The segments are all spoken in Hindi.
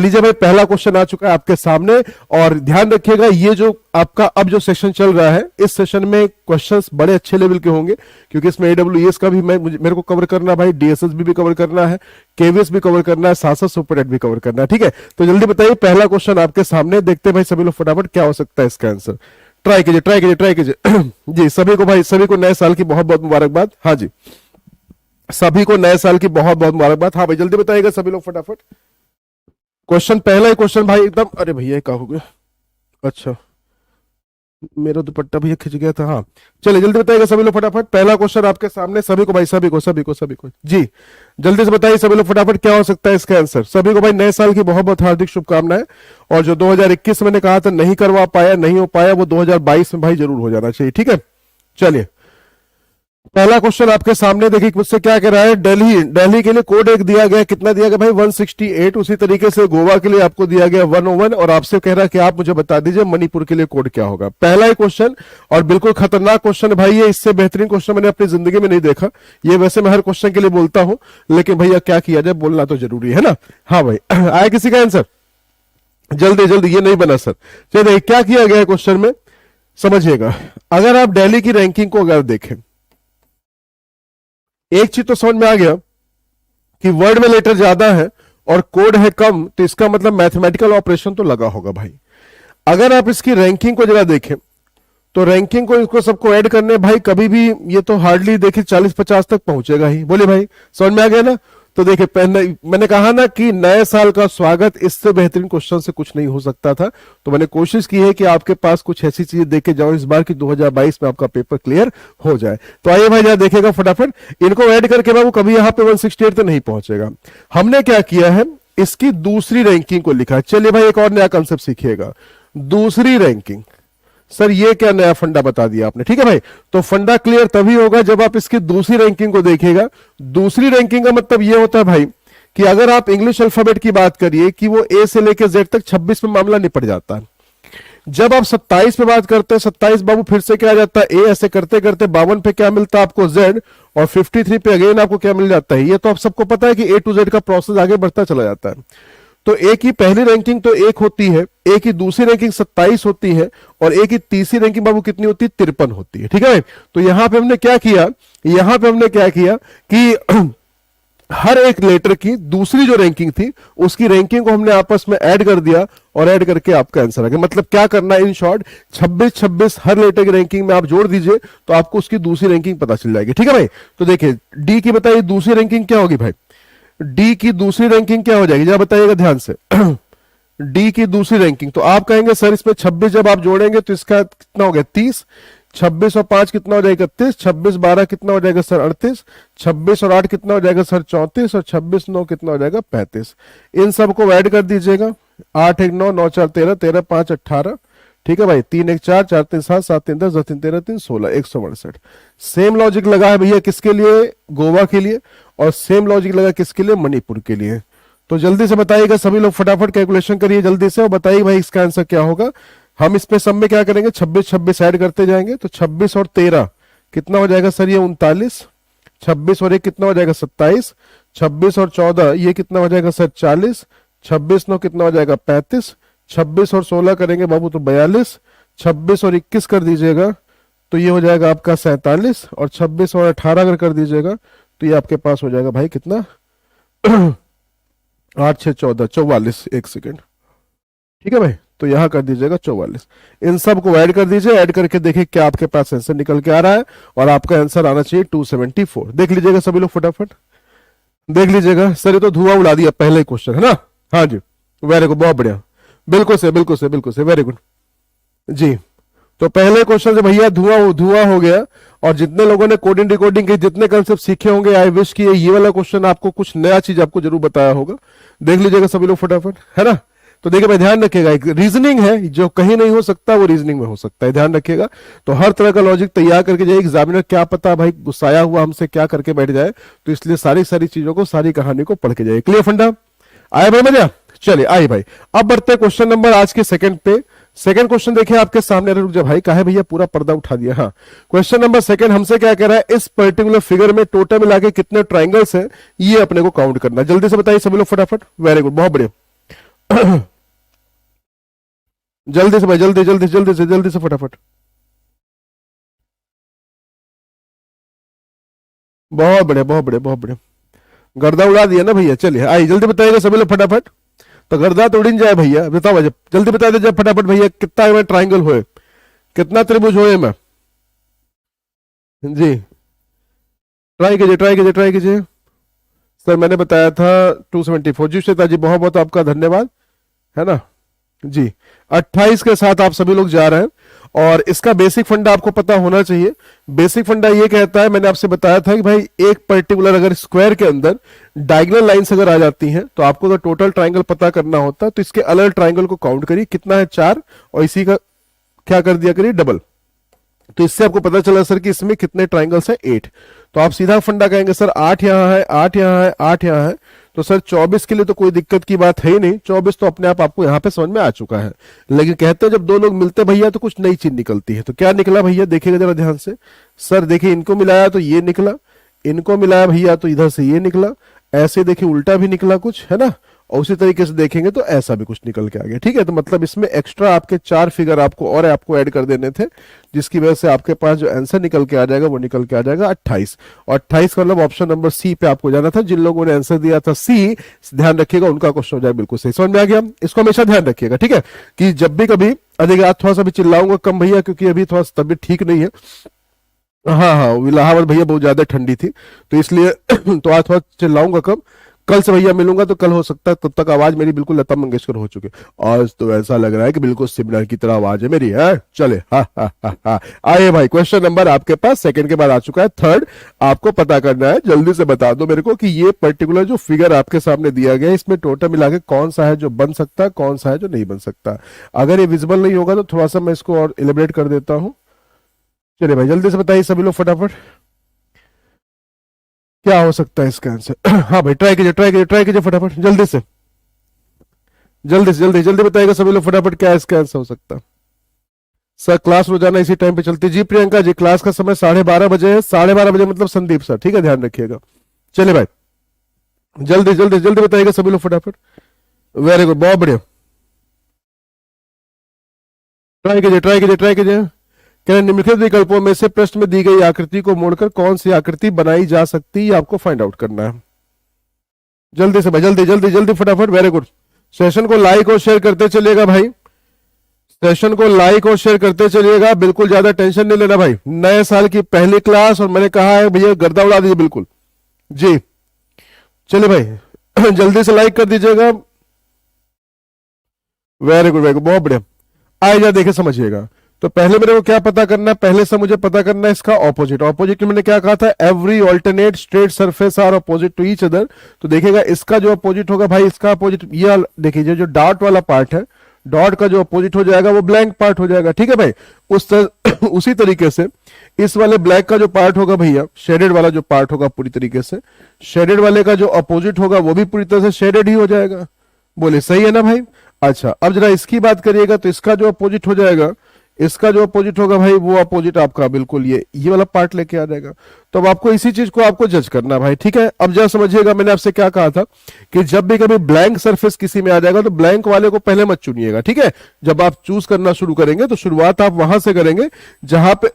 लीजिए भाई, पहला क्वेश्चन आ चुका है आपके सामने। और ध्यान रखिएगा, ये जो आपका अब जो सेशन चल रहा है, इस सेशन में क्वेश्चंस बड़े अच्छे लेवल के होंगे, क्योंकि इसमें AWS का भी मेरे को कवर करना है भाई, DSSB भी कवर करना है, KVS भी कवर करना है, साथ साथ सुपरनेट भी कवर करना है। ठीक है, तो जल्दी बताइए, पहला क्वेश्चन आपके सामने, देखते हैं भाई सभी लोग फटाफट क्या हो सकता है इसका आंसर। ट्राई कीजिए, ट्राई कीजिए, ट्राई कीजिए। जी सभी को भाई, सभी को नए साल की बहुत बहुत मुबारकबाद। हाँ जी, सभी को नए साल की बहुत बहुत मुबारकबाद। हाँ भाई, जल्दी बताइएगा सभी लोग फटाफट। क्वेश्चन, पहला ही क्वेश्चन भाई एकदम, अरे भैया क्या हो गया, अच्छा मेरा दुपट्टा भैया खिंच गया था। हाँ चलिए, जल्दी बताइएगा सभी लोग फटाफट। पहला क्वेश्चन आपके सामने, सभी को भाई, सभी को सभी को सभी को जी जल्दी से बताइए सभी लोग फटाफट, क्या हो सकता है इसका आंसर। सभी को भाई नए साल की बहुत बहुत हार्दिक शुभकामनाएं। और जो 2021 मैंने कहा था नहीं करवा पाया, नहीं हो पाया, वो 2022 में भाई जरूर हो जाना चाहिए। ठीक है, चलिए पहला क्वेश्चन आपके सामने, देखिए मुझसे क्या कह रहा है। दिल्ली के लिए कोड एक दिया गया, कितना दिया गया भाई 168। उसी तरीके से गोवा के लिए आपको दिया गया 101, और आपसे कह रहा है कि आप मुझे बता दीजिए मणिपुर के लिए कोड क्या होगा। पहला ही क्वेश्चन, और बिल्कुल खतरनाक क्वेश्चन भाई ये, इससे बेहतरीन क्वेश्चन मैंने अपनी जिंदगी में नहीं देखा। ये वैसे मैं हर क्वेश्चन के लिए बोलता हूं, लेकिन भैया क्या किया जाए, बोलना तो जरूरी है ना। हाँ भाई, आया किसी का आंसर, जल्दी जल्दी, ये नहीं बना सर। चलिए क्या किया गया है क्वेश्चन में, समझिएगा। अगर आप दिल्ली की रैंकिंग को अगर देखें, एक चीज तो समझ में आ गया कि वर्ड में लेटर ज्यादा है और कोड है कम, तो इसका मतलब मैथमेटिकल ऑपरेशन तो लगा होगा भाई। अगर आप इसकी रैंकिंग को जरा देखें, तो रैंकिंग को इसको सबको ऐड करने भाई, कभी भी ये तो हार्डली देखिए 40-50 तक पहुंचेगा ही। बोले भाई, समझ में आ गया ना। तो देखिए मैंने कहा ना कि नए साल का स्वागत, इससे बेहतरीन क्वेश्चन से कुछ नहीं हो सकता था। तो मैंने कोशिश की है कि आपके पास कुछ ऐसी चीजें देके जाओ इस बार, कि 2022 में आपका पेपर क्लियर हो जाए। तो आइए भाई जरा देखेगा फटाफट, इनको ऐड करके बाबू कभी यहां पे 168 तो नहीं पहुंचेगा। हमने क्या किया है, इसकी दूसरी रैंकिंग को लिखा है। चलिए भाई एक और नया कंसेप्ट सीखिएगा, दूसरी रैंकिंग। सर ये क्या नया फंडा बता दिया आपने। ठीक है भाई, तो फंडा क्लियर तभी होगा जब आप इसकी दूसरी रैंकिंग को देखिएगा। दूसरी रैंकिंग का मतलब ये होता है भाई कि अगर आप इंग्लिश अल्फाबेट की बात करिए कि वो ए से लेकर जेड तक 26 में मामला निपट जाता है। जब आप 27 पे बात करते हैं, 27 बाबू फिर से क्या आ जाता है, ए, ऐसे करते करते 52 पे क्या मिलता है आपको, जेड, और 53 पे अगेन आपको क्या मिल जाता है। ये तो आप सबको पता है कि ए टू जेड का प्रोसेस आगे बढ़ता चला जाता है। तो ए की पहली रैंकिंग तो 1 होती है, ए की दूसरी रैंकिंग 27 होती है, और ए की तीसरी रैंकिंग बाबू कितनी होती है, 53 होती है। ठीक है, तो यहां पे हमने क्या किया, यहां पे हमने क्या किया कि हर एक लेटर की दूसरी जो रैंकिंग थी, उसकी रैंकिंग को हमने आपस में ऐड कर दिया, और ऐड करके आपका आंसर आ गया। मतलब क्या करना है, इन शॉर्ट 26-26 हर लेटर की रैंकिंग में आप जोड़ दीजिए, तो आपको उसकी दूसरी रैंकिंग पता चल जाएगी। ठीक है भाई, तो देखिए डी की बताइए दूसरी रैंकिंग क्या होगी भाई, डी की दूसरी रैंकिंग क्या हो जाएगी, जरा बताइएगा ध्यान से। डी की दूसरी रैंकिंग, तो आप कहेंगे सर इसमें 26 जब आप जोड़ेंगे तो इसका कितना हो गया 30, 26 और 5 कितना हो जाएगा 31, 26-12 कितना हो जाएगा सर 38, 26 और 8 कितना हो जाएगा सर 34, और 26-9 कितना हो जाएगा 35। इन सबको ऐड कर दीजिएगा, 8-1-9, 9-4 13, 13-5 18। ठीक है भाई, 3-1-4, 4-3 7, 7-3 10, 10-3 13, 3 16, 168। सेम लॉजिक लगा है भैया किसके लिए, गोवा के लिए, और सेम लॉजिक लगा किसके लिए, मणिपुर के लिए। तो जल्दी से बताइएगा सभी लोग फटाफट, कैलकुलेशन करिए जल्दी से और बताइए भाई इसका आंसर क्या होगा। हम इसमें सब में क्या करेंगे, 26-26 ऐड करते जाएंगे, तो 26 और 13 कितना हो जाएगा सर, ये 39, 26 और 1 कितना हो जाएगा 27, 26 और 14 ये कितना हो जाएगा सर 40, 26-9 कितना हो जाएगा 35, 26 और 16 करेंगे बाबू तो 42, 26 और 21 कर दीजिएगा तो ये हो जाएगा आपका 47, और 26 और 18 अगर कर दीजिएगा तो ये आपके पास हो जाएगा भाई कितना 8 6 14 44। एक सेकेंड, ठीक है भाई, तो यहां कर दीजिएगा 44। इन सब को ऐड कर दीजिए, ऐड करके देखिए क्या आपके पास आंसर निकल के आ रहा है, और आपका आंसर आना चाहिए 274। देख लीजिएगा सभी लोग फटाफट, देख लीजिएगा। सर ये तो धुआं उड़ा दिया पहले क्वेश्चन है ना। हाँ जी, वेरी गुड, बहुत बढ़िया, बिल्कुल से बिल्कुल से बिल्कुल से, वेरी गुड जी। तो पहले क्वेश्चन से भैया धुआं हो गया, और जितने लोगों ने कोडिंग डिकोडिंग के जितने कंसेप्ट सीखे होंगे, आई विश कि ये वाला क्वेश्चन आपको कुछ नया चीज आपको जरूर बताया होगा। देख लीजिएगा सभी लोग फटाफट, है ना। तो देखिए भाई ध्यान रखिएगा, एक रीजनिंग है जो कहीं नहीं हो सकता वो रीजनिंग में हो सकता है, ध्यान रखिएगा। तो हर तरह का लॉजिक तैयार करके जाइए, एग्जामिनर क्या पता भाई गुस्साया हुआ हमसे क्या करके बैठ जाए, तो इसलिए सारी चीजों को, सारी कहानी को पढ़ के जाइए। क्लियर फंडा, आए भाई मजा। चलिए आइए भाई, अब बढ़ते हैं क्वेश्चन नंबर आज के सेकंड पे। सेकंड क्वेश्चन देखिए आपके सामने, रुक जा भाई, काहे भैया पूरा पर्दा उठा दिया। हाँ, क्वेश्चन नंबर सेकंड हमसे क्या कह रहा है, इस पर्टिकुलर फिगर में टोटल मिला के कितने ट्राइंगल्स हैं ये अपने को काउंट करना। जल्दी से बताइए सभी लोग फटाफट, वेरी गुड, बहुत बढ़िया। जल्दी से भाई, जल्दी जल्दी जल्दी से फटाफट। बहुत बढ़िया बहुत बढ़िया बहुत बढ़िया। गर्दा उड़ा दिया ना भैया। चलिए आइए, जल्दी बताइएगा सभी लोग फटाफट। तो गर्दा तो उड़ ही जाए भैया, बताओ जब जल्दी बता दे जब फटाफट भैया, कितना में ट्राइंगल हुए, कितना त्रिभुज हुए में। जी, ट्राई कीजिए ट्राई कीजिए ट्राई कीजिए। सर मैंने बताया था 274। जी श्वेता जी, बहुत बहुत आपका धन्यवाद, है ना जी। 28 के साथ आप सभी लोग जा रहे हैं, और इसका बेसिक फंडा आपको पता होना चाहिए। बेसिक फंडा ये कहता है, मैंने आपसे बताया था कि भाई एक पर्टिकुलर अगर स्क्वायर के अंदर डायगोनल लाइंस अगर आ जाती हैं तो आपको तो टोटल ट्राइंगल पता करना होता है। तो इसके अलग ट्राइंगल को काउंट करिए, कितना है 4, और इसी का क्या कर दिया करिए डबल। तो इससे आपको पता चला सर कि इसमें कितने ट्राइंगल्स हैं, 8। तो आप सीधा फंडा कहेंगे सर 8 यहां है, 8 यहां है, 8 यहां है। तो सर 24 के लिए तो कोई दिक्कत की बात है ही नहीं, 24 तो अपने आप आपको यहां पे समझ में आ चुका है। लेकिन कहते हैं जब दो लोग मिलते भैया तो कुछ नई चीज निकलती है। तो क्या निकला भैया, देखिएगा जरा ध्यान से। सर देखिए, इनको मिलाया तो ये निकला, इनको मिलाया भैया तो इधर से ये निकला, ऐसे देखिए उल्टा भी निकला कुछ, है ना। और उसी तरीके से देखेंगे तो ऐसा भी कुछ निकल के आ गया। ठीक है, तो मतलब इसमें एक्स्ट्रा आपके 4 फिगर आपको और आपको ऐड कर देने थे, जिसकी वजह से आपके पास जो आंसर निकल के आ जाएगा वो निकल के आ जाएगा 28। और 28 का मतलब ऑप्शन नंबर सी पे आपको जाना था। जिन लोगों ने आंसर दिया था सी, ध्यान रखिएगा उनका क्वेश्चन हो जाए बिल्कुल सही। समझ में आ गया, इसको हमेशा ध्यान रखिएगा। ठीक है, कि जब भी कभी अधिक, आज थोड़ा सा भी चिल्लाऊंगा कम भैया, क्योंकि अभी थोड़ा तबियत ठीक नहीं है। हाँ हाँ, इलाहाबाद भैया बहुत ज्यादा ठंडी थी तो इसलिए तो आज थोड़ा चिल्लाऊंगा कम। कल से भैया मिलूंगा तो कल हो सकता है तब तक आवाज मेरी बिल्कुल लता मंगेशकर हो चुकी है। आज तो ऐसा लग रहा है कि बिल्कुल सिमरन की तरह आवाज है मेरी, है। चले हा हा हा हा। आइए भाई, क्वेश्चन नंबर आपके पास सेकंड के बाद आ चुका है, थर्ड आपको पता करना है। जल्दी से बता दो मेरे को कि ये पर्टिकुलर जो फिगर आपके सामने दिया गया है इसमें टोटल मिला के कौन सा है जो बन सकता है, कौन सा है जो नहीं बन सकता। अगर ये विजिबल नहीं होगा तो थोड़ा सा मैं इसको और एलिब्रेट कर देता हूं। चलिए भाई, जल्दी से बताइए सभी लोग फटाफट, क्या हो सकता है इसका आंसर। हाँ भाई, ट्राई कीजिए ट्राई कीजिए ट्राई कीजिए फटाफट, जल्दी से जल्दी से जल्दी जल्दी बताइएगा सभी लोग फटाफट, क्या इसका आंसर हो सकता है। सर क्लास रोजाना इसी टाइम पे चलती। जी प्रियंका जी, क्लास का समय 12:30 बजे है। 12:30 बजे मतलब संदीप सर, ठीक है, ध्यान रखिएगा। चलिए भाई, जल्दी जल्दी जल्दी बताइएगा सभी लोग फटाफट। वेरी गुड, बहुत बढ़िया। ट्राई कीजिए ट्राई कीजिए ट्राई कीजिए। क्या निम्नलिखित विकल्पों में से प्रश्न में दी गई आकृति को मोड़कर कौन सी आकृति बनाई जा सकती है, आपको फाइंड आउट करना है। जल्दी से भाई, जल्दी जल्दी जल्दी फटाफट। Very good. सेशन को लाइक और शेयर करते चलिएगा भाई, सेशन को लाइक और शेयर करते चलिएगा। बिल्कुल ज्यादा टेंशन नहीं लेना भाई, नए साल की पहली क्लास और मैंने कहा है भैया गर्दा उड़ा दीजिए बिल्कुल जी। चलिए भाई जल्दी से लाइक कर दीजिएगा। वेरी गुड वेरी गुड, बहुत बढ़िया। आइए जा देखे समझिएगा। तो पहले मेरे को क्या पता करना है, पहले से मुझे पता करना है इसका ऑपोजिट। ऑपोजिट मैंने क्या कहा था, every alternate straight surface are opposite to each other. तो देखिएगा इसका जो अपोजिट होगा भाई, इसका अपोजिट ये देखिए, जो डॉट वाला पार्ट है, डॉट का जो अपोजिट हो जाएगा वो ब्लैंक पार्ट हो जाएगा। ठीक है भाई, उसी तरीके से इस वाले ब्लैक का जो पार्ट होगा भैया, शेडेड वाला जो पार्ट होगा पूरी तरीके से, शेडेड वाले का जो अपोजिट होगा वो भी पूरी तरह से शेडेड ही हो जाएगा। बोले सही है ना भाई। अच्छा, अब जरा इसकी बात करिएगा तो इसका जो अपोजिट हो जाएगा, इसका जो अपोजिट होगा भाई, वो अपोजिट आपका बिल्कुल ये वाला पार्ट लेके आ जाएगा। तो अब आपको इसी चीज को आपको जज करना भाई। ठीक है, अब जरा समझिएगा, मैंने आपसे क्या कहा था कि जब भी कभी ब्लैंक सरफेस किसी में आ जाएगा तो ब्लैंक वाले को पहले मत चुनिएगा। ठीक है, जब आप चूज करना शुरू करेंगे तो शुरुआत आप वहां से करेंगे जहां पे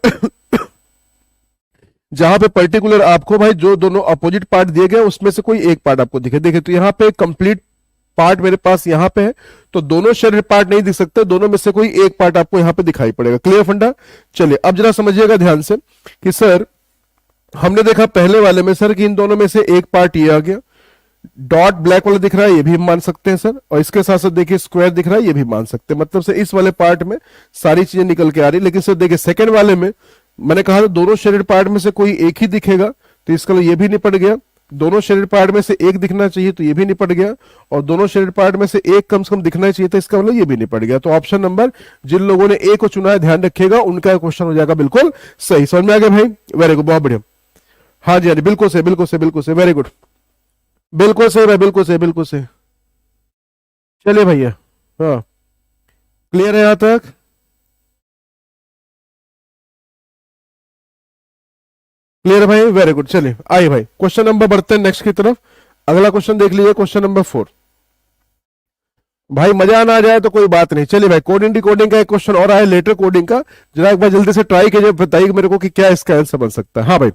जहां पे पर्टिकुलर आपको भाई जो दोनों अपोजिट पार्ट दिए गए उसमें से कोई एक पार्ट आपको दिखे। देखिए तो यहाँ पे कंप्लीट पार्ट मेरे पास यहां पे है, तो दोनों शेडेड पार्ट नहीं दिख सकते, दोनों में से कोई एक पार्ट आपको यहां पे दिखाई पड़ेगा। क्लियर फंडा। चलिए अब जरा समझिएगा ध्यान से कि सर हमने देखा पहले वाले में सर कि इन दोनों में से एक पार्ट ये आ गया, डॉट ब्लैक वाला दिख रहा है, ये भी हम मान सकते हैं सर, और इसके साथ साथ देखिए स्क्वायर दिख रहा है, ये भी मान सकते हैं। मतलब से इस वाले पार्ट में सारी चीजें निकल के आ रही। लेकिन सर देखिए सेकंड वाले में मैंने कहा था दोनों शेडेड पार्ट में से कोई एक ही दिखेगा, तो इसका ये भी निपट गया। दोनों शेडेड पार्ट में से एक दिखना चाहिए तो ये भी निपट गया, और दोनों शेडेड पार्ट में से एक कम से कम दिखना चाहिए था, इसका मतलब ये भी निपट गया। तो ऑप्शन नंबर, जिन लोगों ने ए को चुना है ध्यान रखिएगा, उनका क्वेश्चन हो जाएगा बिल्कुल सही। समझ में आ गया भाई, वेरी गुड, बहुत बढ़िया। हाँ जी हाँ जी, बिल्कुल सही बिल्कुल सही बिल्कुल सही, वेरी गुड, बिल्कुल सही भाई, बिल्कुल सही बिल्कुल सही। चलिए भैया, हाँ क्लियर है यहां तक। क्लियर है भाई, वेरी गुड। चलिए आइए भाई, क्वेश्चन नंबर बढ़ते हैं नेक्स्ट की तरफ। अगला क्वेश्चन देख लीजिए, क्वेश्चन नंबर 4। भाई मजा ना आ जाए तो कोई बात नहीं। चलिए भाई, कोडिंग डिकोडिंग का एक क्वेश्चन और आया, लेटर कोडिंग का। जरा एक बार जल्दी से ट्राई कीजिए, बताइए मेरे को कि क्या इसका आंसर बन सकता है। हाँ भाई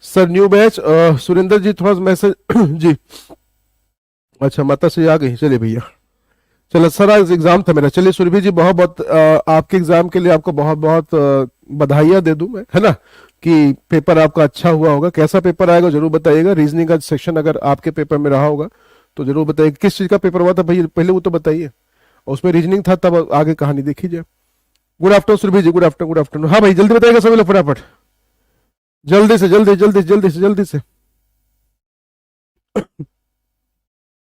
सर न्यू बैच, सुरेंद्र जी थोड़ा मैसेज जी, अच्छा माता से आ गई, चलिए भैया। चलो सर आज एग्जाम था मेरा। चलिए सुरभि जी, बहुत बहुत आपके एग्जाम के लिए आपको बहुत बहुत बधाइयाँ दे दूं मैं, है ना, कि पेपर आपका अच्छा हुआ होगा। कैसा पेपर आएगा जरूर बताइएगा। रीजनिंग का सेक्शन अगर आपके पेपर में रहा होगा तो जरूर बताइए किस चीज का पेपर हुआ था भैया, पहले वो तो बताइए। और उसमें रीजनिंग था, तब आगे कहानी देखी जाए। गुड आफ्टरनून सुरभि जी, गुड आफ्टरनून, गुड आफ्टरनून। हाँ भाई जल्दी बताइएगा सभी लोग फटाफट, जल्दी से जल्दी जल्दी जल्दी से जल्दी से।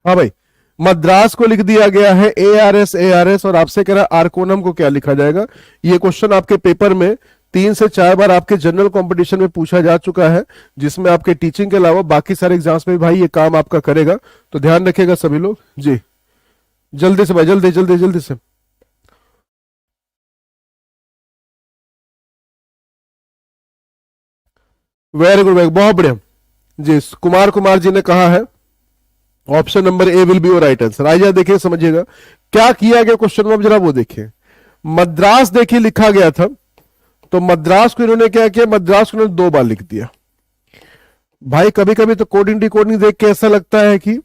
हाँ भाई, मद्रास को लिख दिया गया है ARS ARS, और आपसे कह रहा है आर्कोनम को क्या लिखा जाएगा। ये क्वेश्चन आपके पेपर में 3 से 4 बार आपके जनरल कंपटीशन में पूछा जा चुका है, जिसमें आपके टीचिंग के अलावा बाकी सारे एग्जाम्स में भी भाई ये काम आपका करेगा, तो ध्यान रखिएगा सभी लोग जी। जल्दी से भाई, जल्दी जल्दी जल्दी से। वेरी गुड भाई, बहुत बढ़िया जी। कुमार कुमार जी ने कहा है option number A will be your right answer. आइए देखिए, समझिएगा क्या किया गया क्वेश्चन में, जरा वो देखिए। मद्रास देखिए लिखा गया था, तो मद्रास को इन्होंने क्या किया, मद्रास को इन्होंने 2 बार लिख दिया। भाई कभी कभी तो कोडिंग डिकोडिंग देख के ऐसा लगता है कि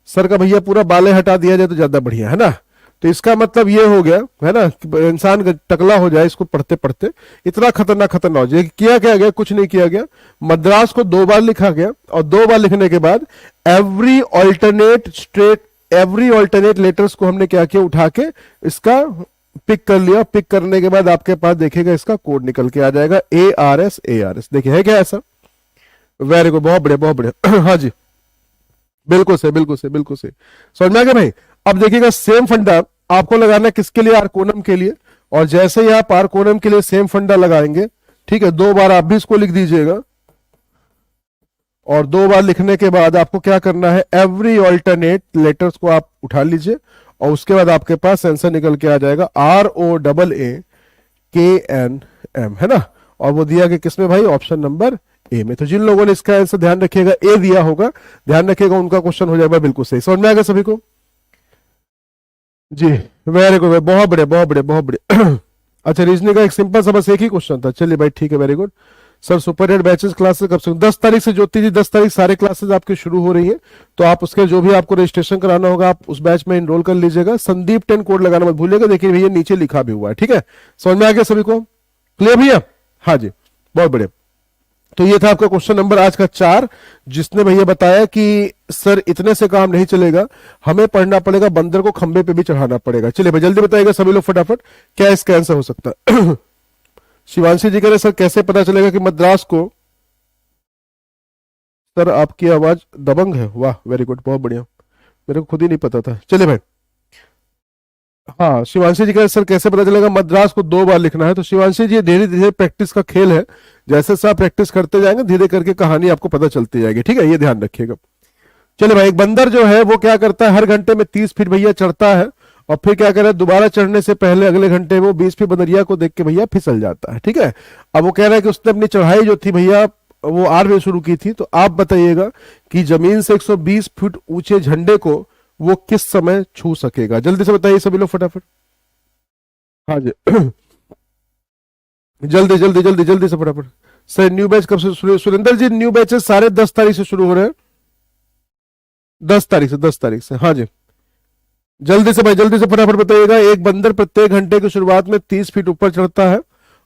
सर का भैया पूरा बाले हटा दिया जाए तो ज्यादा बढ़िया है ना। तो इसका मतलब ये हो गया है ना कि इंसान टकला हो जाए इसको पढ़ते पढ़ते, इतना खतरनाक खतरनाक हो जाए। किया क्या गया, कुछ नहीं किया गया। मद्रास को 2 बार लिखा गया, और 2 बार लिखने के बाद एवरी ऑल्टरनेट लेटर्स को हमने क्या किया, उठा के इसका पिक कर लिया। पिक करने के बाद आपके पास देखेगा इसका कोड निकल के आ जाएगा ARS ARS। देखिए है क्या ऐसा। वेरी गुड, बहुत बढ़िया बहुत बढ़िया हाँ जी, बिल्कुल से बिल्कुल से बिल्कुल से, समझ में आ गया भाई। अब देखिएगा सेम फंडा आपको लगाना है किसके लिए, आर्कोनम के लिए। और जैसे ही आप आर्कोनम के लिए सेम फंडा लगाएंगे, ठीक है, 2 बार आप भी इसको लिख दीजिएगा। और 2 बार लिखने के बाद आपको क्या करना है, एवरी ऑल्टरनेट लेटर्स को आप उठा लीजिए, और उसके बाद आपके पास आंसर निकल के आ जाएगा ROAAKNM, है ना। और वो दिया कि किसमें भाई, ऑप्शन नंबर ए में। तो जिन लोगों ने इसका आंसर ध्यान रखिएगा ए दिया होगा, ध्यान रखिएगा उनका क्वेश्चन हो जाएगा बिल्कुल सही। समझ में आ गया सभी को जी। वेरी गुड, बहुत बढ़िया बहुत बढ़िया बहुत बढ़िया अच्छा, रीजनिंग का एक सिंपल सा बस एक ही क्वेश्चन था। चलिए भाई ठीक है, very good. Sir super hit batches classes कब से, 10 तारीख से ज्योति जी, 10 तारीख सारे क्लासेस आपके शुरू हो रही है। तो आप उसके जो भी आपको रजिस्ट्रेशन कराना होगा आप उस बैच में इनरोल कर लीजिएगा। संदीप 10 कोड लगाना मत भूलिएगा। देखिए भैया नीचे लिखा भी हुआ है, ठीक है। समझ में आ गया सभी को, क्लियर भैया। हाँ जी, बहुत बढ़िया। तो ये था आपका क्वेश्चन नंबर आज का 4, जिसने भैया बताया कि सर इतने से काम नहीं चलेगा, हमें पढ़ना पड़ेगा, बंदर को खंबे पे भी चढ़ाना पड़ेगा। चलिए भाई जल्दी बताइएगा सभी लोग फटाफट, क्या इसका आंसर हो सकता है शिवांशी जी कह रहे सर कैसे पता चलेगा कि मद्रास को, सर आपकी आवाज दबंग है, वाह वेरी गुड बहुत बढ़िया, मेरे को खुद ही नहीं पता था। चलिए भाई, हाँ शिवांशी जी कह रहे सर कैसे पता चलेगा मद्रास को 2 बार लिखना है। तो शिवांशी जी धीरे धीरे प्रैक्टिस का खेल है, जैसे से आप प्रैक्टिस करते जाएंगे धीरे करके कहानी आपको पता चलती जाएगी, ठीक है, ये ध्यान रखिएगा। चलिए भाई, एक बंदर जो है वो क्या करता है, हर घंटे में 30 फीट भैया चढ़ता है, और फिर क्या करे, दोबारा चढ़ने से पहले अगले घंटे वो 20 फीट बंदरिया को देख के भैया फिसल जाता है, ठीक है। अब वो कह रहा है कि उसने अपनी चढ़ाई जो थी भैया वो 8 बजे शुरू की थी। तो आप बताइएगा कि जमीन से 120 फीट ऊंचे झंडे को वो किस समय छू सकेगा। जल्दी से बताइए सभी लोग फटाफट। हाँ जी जल्दी जल्दी जल्दी जल्दी से फटाफट। सर न्यू बैच कब से शुरू, सुरेंद्र जी न्यू बैचेस सारे 10 तारीख से शुरू हो रहे हैं, 10 तारीख से, 10 तारीख से। हाँ जी जल्दी से भाई, जल्दी से फटाफट बताइएगा। एक बंदर प्रत्येक घंटे की शुरुआत में 30 फीट ऊपर चढ़ता है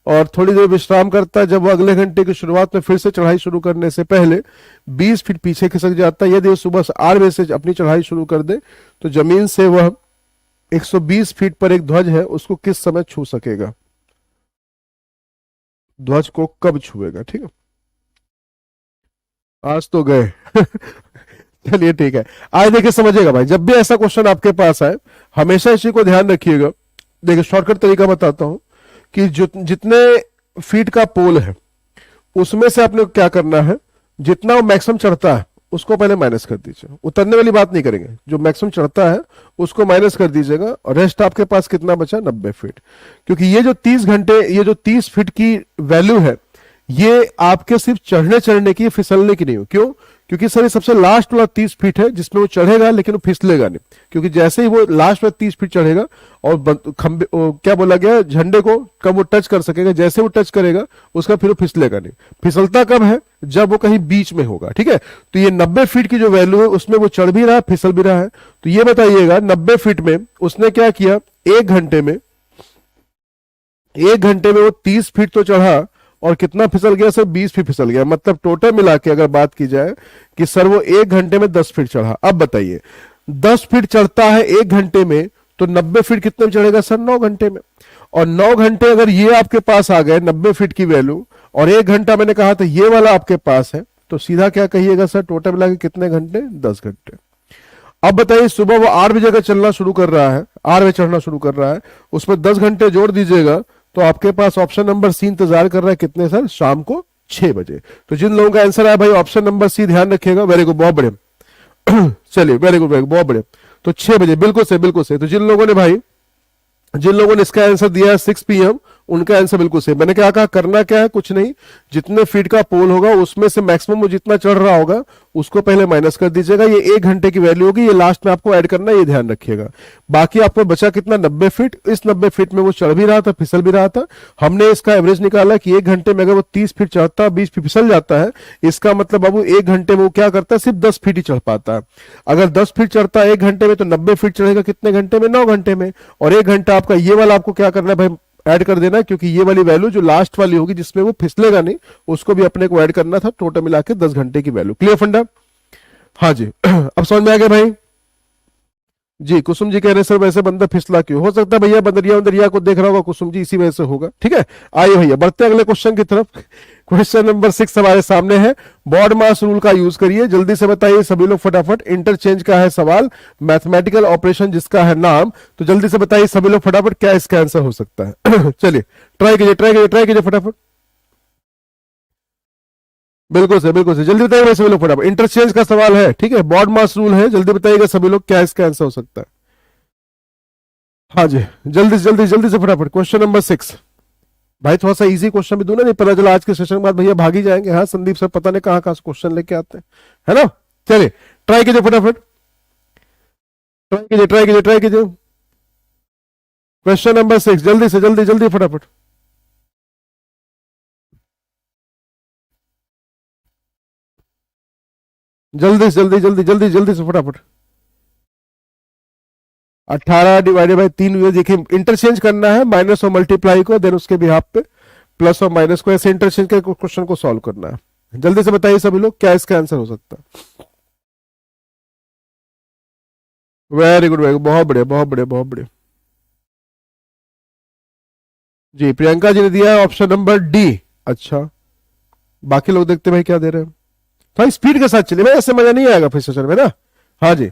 और थोड़ी देर विश्राम करता है। जब वो अगले घंटे की शुरुआत में फिर से चढ़ाई शुरू करने से पहले 20 फीट पीछे खिसक जाता है। यदि वो सुबह 8 बजे से अपनी चढ़ाई शुरू कर दे तो जमीन से वह 120 फीट पर एक ध्वज है उसको किस समय छू सकेगा, ध्वज को कब छुएगा, ठीक है। आज तो गए चलिए ठीक है, आज देखिए समझिएगा भाई, जब भी ऐसा क्वेश्चन आपके पास आए हमेशा इसी को ध्यान रखिएगा। देखिए शॉर्टकट तरीका बताता हूं कि जितने फीट का पोल है उसमें से आपने क्या करना है, जितना वो मैक्सिमम चढ़ता है उसको पहले माइनस कर दीजिए, उतरने वाली बात नहीं करेंगे, जो मैक्सिमम चढ़ता है उसको माइनस कर दीजिएगा और रेस्ट आपके पास कितना बचा, 90 फीट। क्योंकि ये जो 30 घंटे, ये जो 30 फीट की वैल्यू है ये आपके सिर्फ चढ़ने चढ़ने की, फिसलने की नहीं हो। क्यों? क्योंकि सर ये सबसे लास्ट वाला 30 फीट है जिसमें वो चढ़ेगा लेकिन वो फिसलेगा नहीं, क्योंकि जैसे ही वो लास्ट वाला 30 फीट चढ़ेगा और खंबे क्या बोला गया, झंडे को कब वो टच कर सकेगा, जैसे वो टच करेगा उसका फिर वो फिसलेगा नहीं। फिसलता कब है? जब वो कहीं बीच में होगा। ठीक है, तो ये 90 फीट की जो वैल्यू है उसमें वो चढ़ भी रहा है, फिसल भी रहा है। तो ये बताइएगा 90 फीट में उसने क्या किया, एक घंटे में, एक घंटे में वो 30 फीट तो चढ़ा और कितना फिसल गया सर, 20 फीट फिसल गया। मतलब टोटल मिला के अगर बात की जाए कि सर वो एक घंटे में 10 फीट चढ़ा। अब बताइए 10 फीट चढ़ता है एक घंटे में, तो 90 फीट कितने में चढ़ेगा सर, 9 घंटे में। और 9 घंटे अगर ये आपके पास आ गए 90 फीट की वैल्यू, और एक घंटा मैंने कहा था ये वाला आपके पास है, तो सीधा क्या कहिएगा सर, टोटल मिला के कितने घंटे, 10 घंटे। अब बताइए सुबह वो 8 बजे का चलना शुरू कर रहा है, 8 बजे चढ़ना शुरू कर रहा है, उसमें 10 घंटे जोड़ दीजिएगा तो आपके पास ऑप्शन नंबर सी इंतजार कर रहा है कितने सर, शाम को 6 बजे। तो जिन लोगों का आंसर है भाई ऑप्शन नंबर सी, ध्यान रखिएगा, वेरी गुड, बहुत बढ़िया। चलिए वेरी गुड, बहुत बढ़िया। तो 6 बजे बिल्कुल से, बिल्कुल से। तो जिन लोगों ने इसका आंसर दिया है 6 PM, उनका आंसर बिल्कुल सही। मैंने क्या कहा, करना क्या है, कुछ नहीं, जितने फीट का पोल होगा उसमें से मैक्सिमम वो जितना चढ़ रहा होगा उसको पहले माइनस कर दीजिएगा। ये एक घंटे की वैल्यू होगी, ये लास्ट में आपको ऐड करना है, ये ध्यान रखिएगा। बाकी आपको बचा कितना, 90 फीट। इस 90 फीट में वो चढ़ भी रहा था, फिसल भी रहा था। हमने इसका एवरेज निकाला कि एक घंटे में अगर वो 30 फीट चढ़ता, 20 फीट फिसल जाता है, इसका मतलब बाबू एक घंटे में वो क्या करता है, सिर्फ 10 फीट ही चढ़ पाता है। अगर 10 फीट चढ़ता है एक घंटे में, तो 90 फीट चढ़ेगा कितने घंटे में, 9 घंटे में। और एक घंटा आपका ये वाला आपको क्या करना है भाई, ऐड कर देना, क्योंकि ये वाली वैल्यू जो लास्ट वाली होगी जिसमें वो फिसलेगा नहीं, उसको भी अपने को ऐड करना था। टोटल मिला के 10 घंटे की वैल्यू। क्लियर फंडा? हाँ जी। अब समझ में आ गया भाई जी। कुसुम जी कह रहे सर वैसे बंदा फिसला क्यों, हो सकता है भैया बंदरिया को देख रहा होगा कुसुम जी, इसी वजह से होगा। ठीक है, आइए भैया बढ़ते अगले क्वेश्चन की तरफ। क्वेश्चन नंबर 6 हमारे सामने है, बॉड मास रूल का यूज करिए। जल्दी से बताइए सभी लोग फटाफट। इंटरचेंज का है सवाल, मैथमेटिकल ऑपरेशन जिसका है नाम, तो जल्दी से बताइए सभी लोग फटाफट क्या इसका आंसर हो सकता है। चलिए ट्राई कीजिए, ट्राई कीजिए, ट्राई कीजिए फटाफट। बिल्कुल से जल्दी बताइएगा सभी लोग फटाफट। इंटरचेंज का सवाल है, ठीक है, बॉड मास रूल है, जल्दी बताइएगा सभी लोग क्या इसका आंसर हो सकता है। हाँ जी, जल्दी से फटाफट। क्वेश्चन नंबर 6 भाई, थोड़ा सा इजी क्वेश्चन भी दो ना, नहीं पता चला आज के सेशन के बाद भैया भागी जाएंगे। हाँ संदीप सर पता नहीं कहां से क्वेश्चन लेके आते हैं, है ना। चलिए ट्राई कीजिए फटाफट, ट्राई कीजिए। क्वेश्चन नंबर 6 जल्दी से, जल्दी फटाफट। जल्दी से फटाफट। 18 डिवाइडेड बाई 3, देखिए इंटरचेंज करना है माइनस और मल्टीप्लाई को, देन उसके बिहाफ पे प्लस और माइनस को, ऐसे इंटरचेंज करके क्वेश्चन को सॉल्व करना है। जल्दी से बताइए सभी लोग क्या इसका आंसर हो सकता है। वेरी गुड, बहुत बढ़िया, बहुत बढ़िया। जी प्रियंका जी ने दिया है ऑप्शन नंबर डी। अच्छा, बाकी लोग देखते भाई क्या दे रहे हैं। थोड़ा स्पीड के साथ चलिए भाई, ऐसे मजा नहीं आएगा फिर सेशन में ना। हाँ जी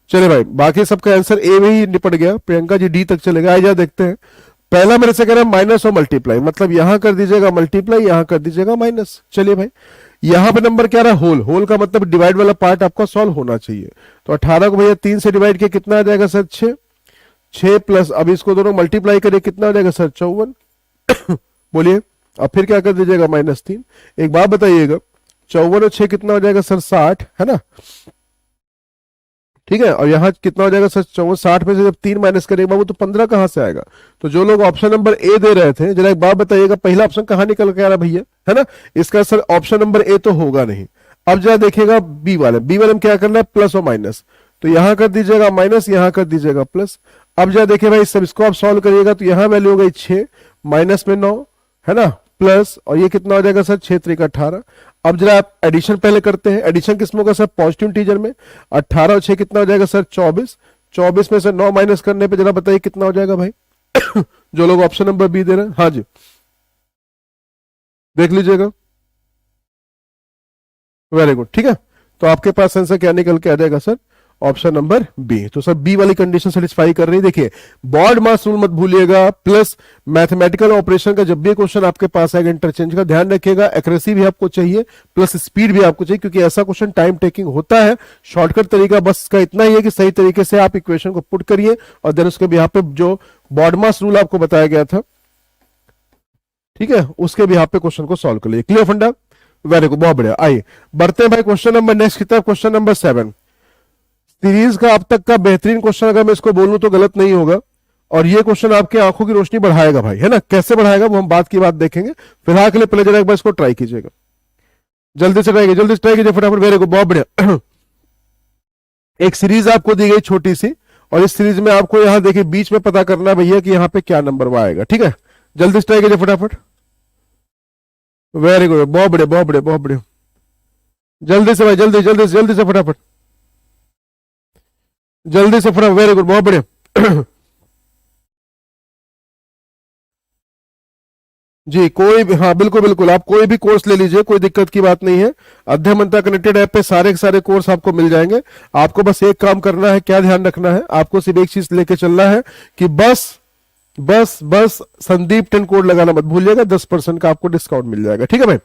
चलिए भाई, बाकी सबका आंसर ए में ही निपट गया। प्रियंका जी डी तक चले गए। आइए देखते हैं। पहला मेरे से कह रहा है माइनस और मल्टीप्लाई, मतलब यहां कर दीजिएगा मल्टीप्लाई, यहां कर दीजिएगा माइनस। चलिए भाई, यहां पे नंबर क्या रहा, होल। होल का मतलब डिवाइड वाला पार्ट आपका सॉल्व होना चाहिए। तो 18 को भैया 3 से डिवाइड किया, कितना आ जाएगा सर, 6 प्लस, अब इसको दोनों मल्टीप्लाई करिए, कितना आ जाएगा सर, 54। बोलिए, अब फिर क्या कर दीजिएगा, -3। एक बात बताइएगा, 54 और 6 कितना हो जाएगा सर, 60, है ना। ठीक है, और यहां कितना हो जाएगा सर, 54, 60 में से जब 3 माइनस करेगा बाबू तो 15 कहां से आएगा। तो जो लोग ऑप्शन नंबर ए दे रहे थे, जरा एक बात बताइएगा, पहला ऑप्शन कहां निकल के आ रहा भैया, है ना। इसका सर ऑप्शन नंबर ए तो होगा नहीं। अब जरा देखिएगा बी वाले में क्या करना है, प्लस और माइनस। तो यहां कर दीजिएगा माइनस, यहां कर दीजिएगा प्लस। अब जरा देखिए भाई, सब इसको आप सॉल्व करिएगा तो यहां वैल्यू हो गई 6, माइनस में 9, है ना, प्लस, और ये कितना हो जाएगा सर, 6 3 18। अब जरा आप एडिशन पहले करते हैं। एडिशन किसमें होगा सर, पॉजिटिव इंटीजर में। 18 और 6 कितना हो जाएगा सर, 24। 24 में से 9 माइनस करने पे जरा बताइए कितना हो जाएगा भाई। जो लोग ऑप्शन नंबर बी दे रहे हैं, हाँ जी देख लीजिएगा। वेरी गुड, ठीक है। तो आपके पास आंसर क्या निकल के आ जाएगा सर, ऑप्शन नंबर बी। तो सर बी वाली कंडीशन सेटिस्फाई कर रही है। देखिए बॉड मास रूल मत भूलिएगा, प्लस मैथमेटिकल ऑपरेशन का जब भी क्वेश्चन आपके पास आएगा इंटरचेंज का ध्यान रखिएगा। एक्यूरेसी भी आपको चाहिए, प्लस स्पीड भी आपको चाहिए, क्योंकि ऐसा क्वेश्चन टाइम टेकिंग होता है। शॉर्टकट तरीका बस का इतना ही है कि सही तरीके से आप इक्वेशन को पुट करिए और देन उसके यहाँ पे जो बॉड मास रूल आपको बताया गया था, ठीक है, उसके भी यहाँ पे क्वेश्चन को सॉल्व कर लीजिए। क्लियर फंडा, वेरी गुड, बहुत बढ़िया। आइए बढ़ते हैं भाई क्वेश्चन नंबर नेक्स्ट की तरफ, क्वेश्चन नंबर 7। सीरीज का अब तक का बेहतरीन क्वेश्चन, अगर मैं इसको बोलूं तो गलत नहीं होगा, और ये क्वेश्चन आपके आंखों की रोशनी बढ़ाएगा भाई, है ना। कैसे बढ़ाएगा वो हम बात की बात देखेंगे, फिलहाल के लिए पहले जरा एक बार इसको ट्राई कीजिएगा, जल्दी से ट्राई कीजिए, जल्दी से ट्राई कीजिए फटाफट, वेरी गुड, बहुत बढ़िया। एक सीरीज आपको दी गई छोटी सी, और इस सीरीज में आपको यहां देखिए बीच में पता करना है भैया कि यहां पे क्या नंबर आएगा, ठीक है। जल्दी से ट्राई कीजिए फटाफट, वेरी गुड, बहुत बढ़िया, बहुत बढ़िया, बहुत बढ़िया। जल्दी से भाई, जल्दी जल्दी जल्दी से फटाफट, जल्दी से फटाफट, वेरी गुड, बहुत बढ़िया। जी कोई भी, हाँ बिल्कुल बिल्कुल, आप कोई भी कोर्स ले लीजिए, कोई दिक्कत की बात नहीं है। अध्ययन मंत्रा कनेक्टेड ऐप पे सारे के सारे कोर्स आपको मिल जाएंगे। आपको बस एक काम करना है, क्या ध्यान रखना है, आपको सिर्फ एक चीज लेके चलना है कि बस बस बस संदीप 10 कोड लगाना मत भूलिएगा, 10% का आपको डिस्काउंट मिल जाएगा, ठीक है भाई।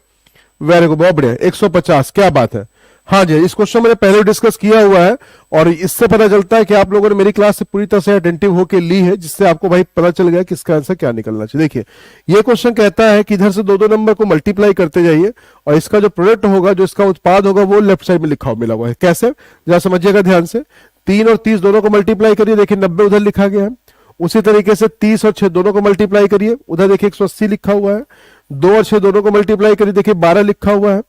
वेरी गुड, बहुत बढ़िया, 150, क्या बात है। हाँ जी, इस क्वेश्चन मैंने पहले डिस्कस किया हुआ है, और इससे पता चलता है कि आप लोगों ने मेरी क्लास से पूरी तरह से अटेंटिव होकर ली है, जिससे आपको भाई पता चल गया कि इसका आंसर क्या निकलना चाहिए। देखिए ये क्वेश्चन कहता है कि इधर से दो दो नंबर को मल्टीप्लाई करते जाइए, और इसका जो प्रोडक्ट होगा, जो इसका उत्पाद होगा, वो लेफ्ट साइड में लिखा मिला हुआ है। कैसे, जरा समझिएगा ध्यान से। 3 और 30 दोनों को मल्टीप्लाई करिए, देखिए 90 उधर लिखा गया है। उसी तरीके से 30 और 6 दोनों को मल्टीप्लाई करिए, उधर देखिए 180 लिखा हुआ है। 2 और 6 दोनों को मल्टीप्लाई करिए, देखिए 12 लिखा हुआ है।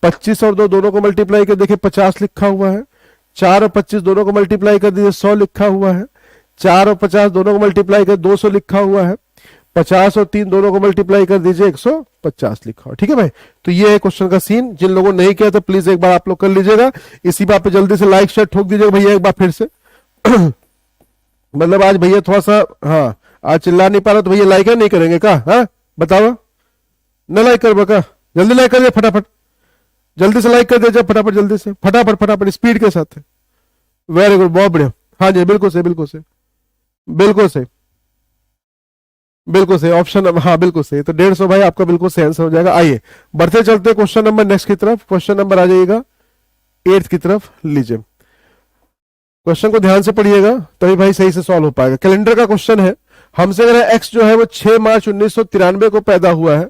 25 और 2 दोनों को मल्टीप्लाई कर देखिए 50 लिखा हुआ है। 4 और 25 दोनों को मल्टीप्लाई कर दीजिए 100 लिखा हुआ है। 4 और 50 दोनों को मल्टीप्लाई कर 200 लिखा हुआ है। 50 और 3 दोनों को मल्टीप्लाई कर दीजिए 150 लिखा हुआ, ठीक है भाई। तो ये है क्वेश्चन का सीन। जिन लोगों ने नहीं किया तो प्लीज एक बार आप लोग कर लीजिएगा। इसी बात पे जल्दी से लाइक शेयर ठोक दीजिएगा भैया एक बार फिर से। मतलब आज भैया थोड़ा सा, हाँ आज चिल्ला नहीं पा रहा, तो भैया लाइक है नहीं करेंगे का, हाँ बताओ न लाइक कर का, जल्दी लाइक कर दिया फटाफट, जल्दी से लाइक कर दीजिए फटाफट, जल्दी से फटाफट फटाफट स्पीड के साथ। वेरी गुड, बहुत बढ़िया, हाँ जी बिल्कुल सही, बिल्कुल सही, बिल्कुल सही, बिल्कुल सही ऑप्शन, हाँ बिल्कुल सही। तो 150 भाई आपका बिल्कुल सही आंसर हो जाएगा। आइए बढ़ते चलते क्वेश्चन नंबर नेक्स्ट की तरफ। क्वेश्चन नंबर आ जाइएगा 8 की तरफ, लीजिए क्वेश्चन को ध्यान से पढ़िएगा, तभी भाई सही से सॉल्व हो पाएगा। कैलेंडर का क्वेश्चन है, हमसे कह रहा है एक्स जो है वो 6 मार्च 1993 को पैदा हुआ है।